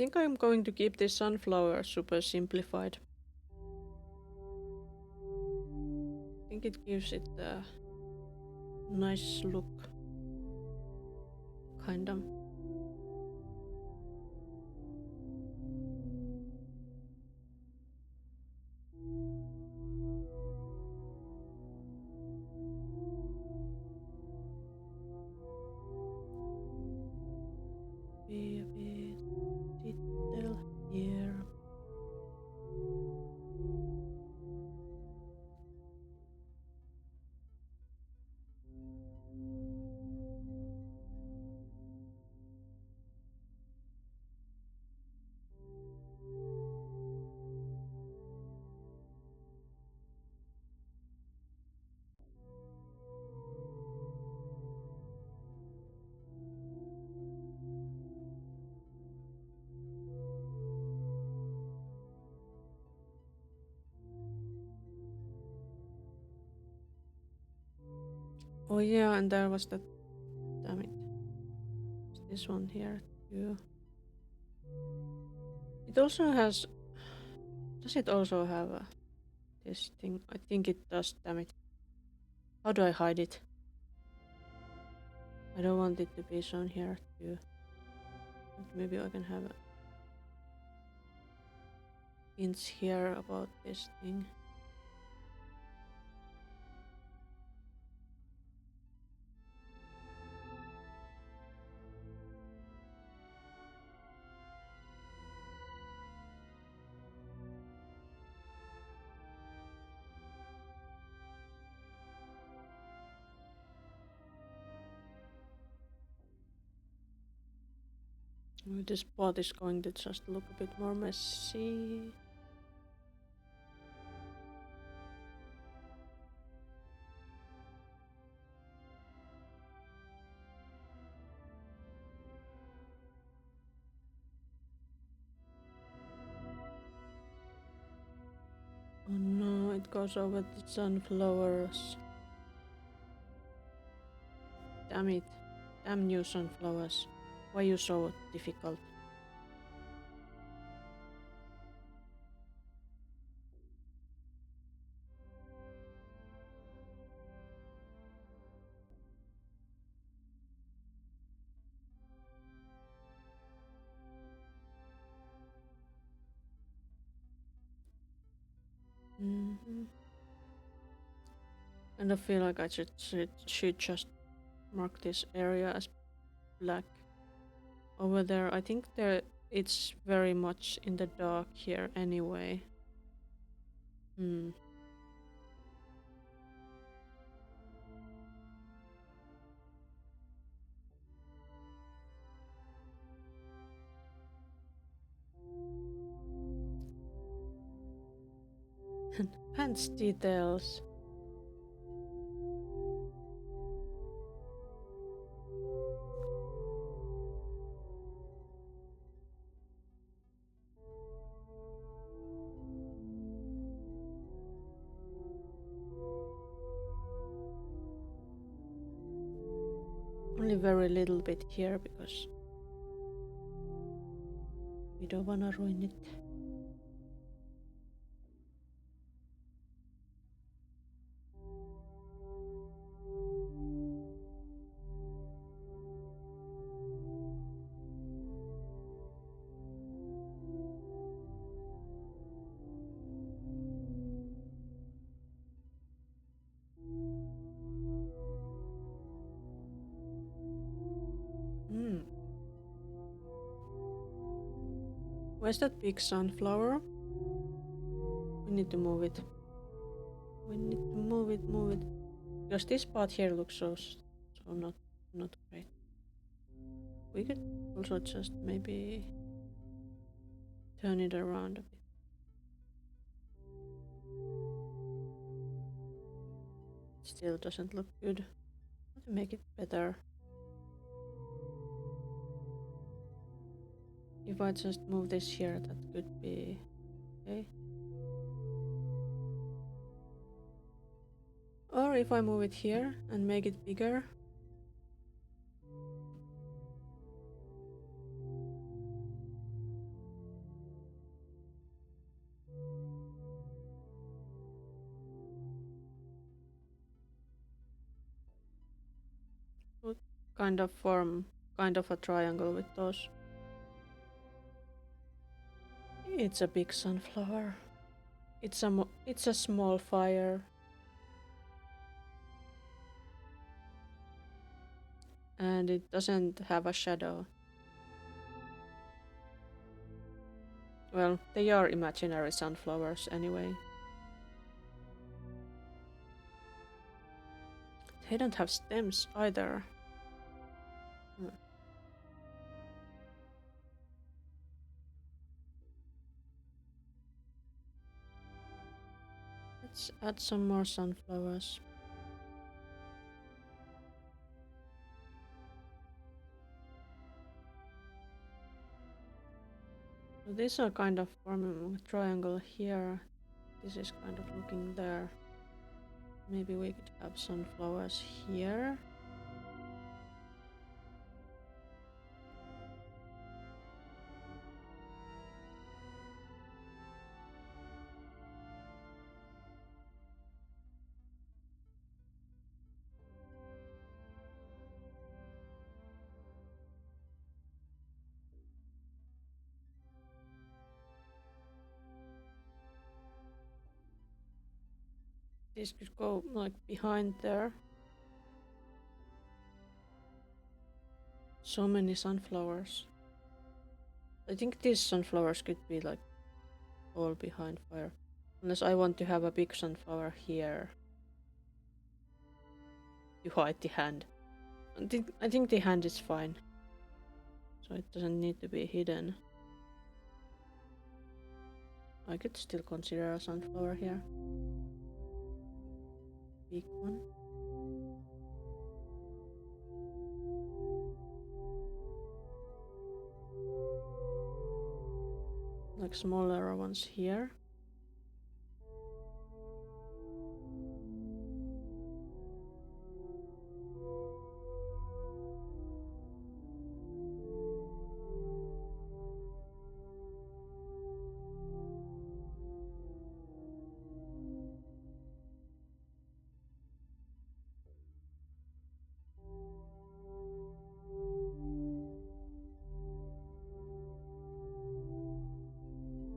think I'm going to keep this sunflower super simplified. I think it gives it a nice look. Kind of. Be a bit detail here. Oh yeah, and there was that. Damn it. This one here too. It also has. Does it also have this thing? I think it does. Damn it. How do I hide it? I don't want it to be shown here too. But maybe I can have hints here about this thing. This pot is going to just look a bit more messy. Oh no, it goes over the sunflowers. Damn it. Damn you sunflowers. Why are you so difficult? And I feel like I should just mark this area as black. Over there, I think it's very much in the dark here anyway. Pants details. Only very little bit here because we don't wanna ruin it. Where's that big sunflower? We need to move it. We need to move it. Because this part here looks so not great. We could also just maybe turn it around a bit. Still doesn't look good. How to make it better? If I just move this here, that could be okay. Or if I move it here and make it bigger. kind of form kind of a triangle with those. It's a big sunflower. It's a small fire. And it doesn't have a shadow. Well, they are imaginary sunflowers anyway. They don't have stems either. Let's add some more sunflowers. So these are kind of forming a triangle here. This is kind of looking there. Maybe we could have sunflowers here. This could go like behind there. So many sunflowers. I think these sunflowers could be like all behind fire. Unless I want to have a big sunflower here. To hide the hand. I think the hand is fine. So it doesn't need to be hidden. I could still consider a sunflower here. Big one. Like smaller ones here.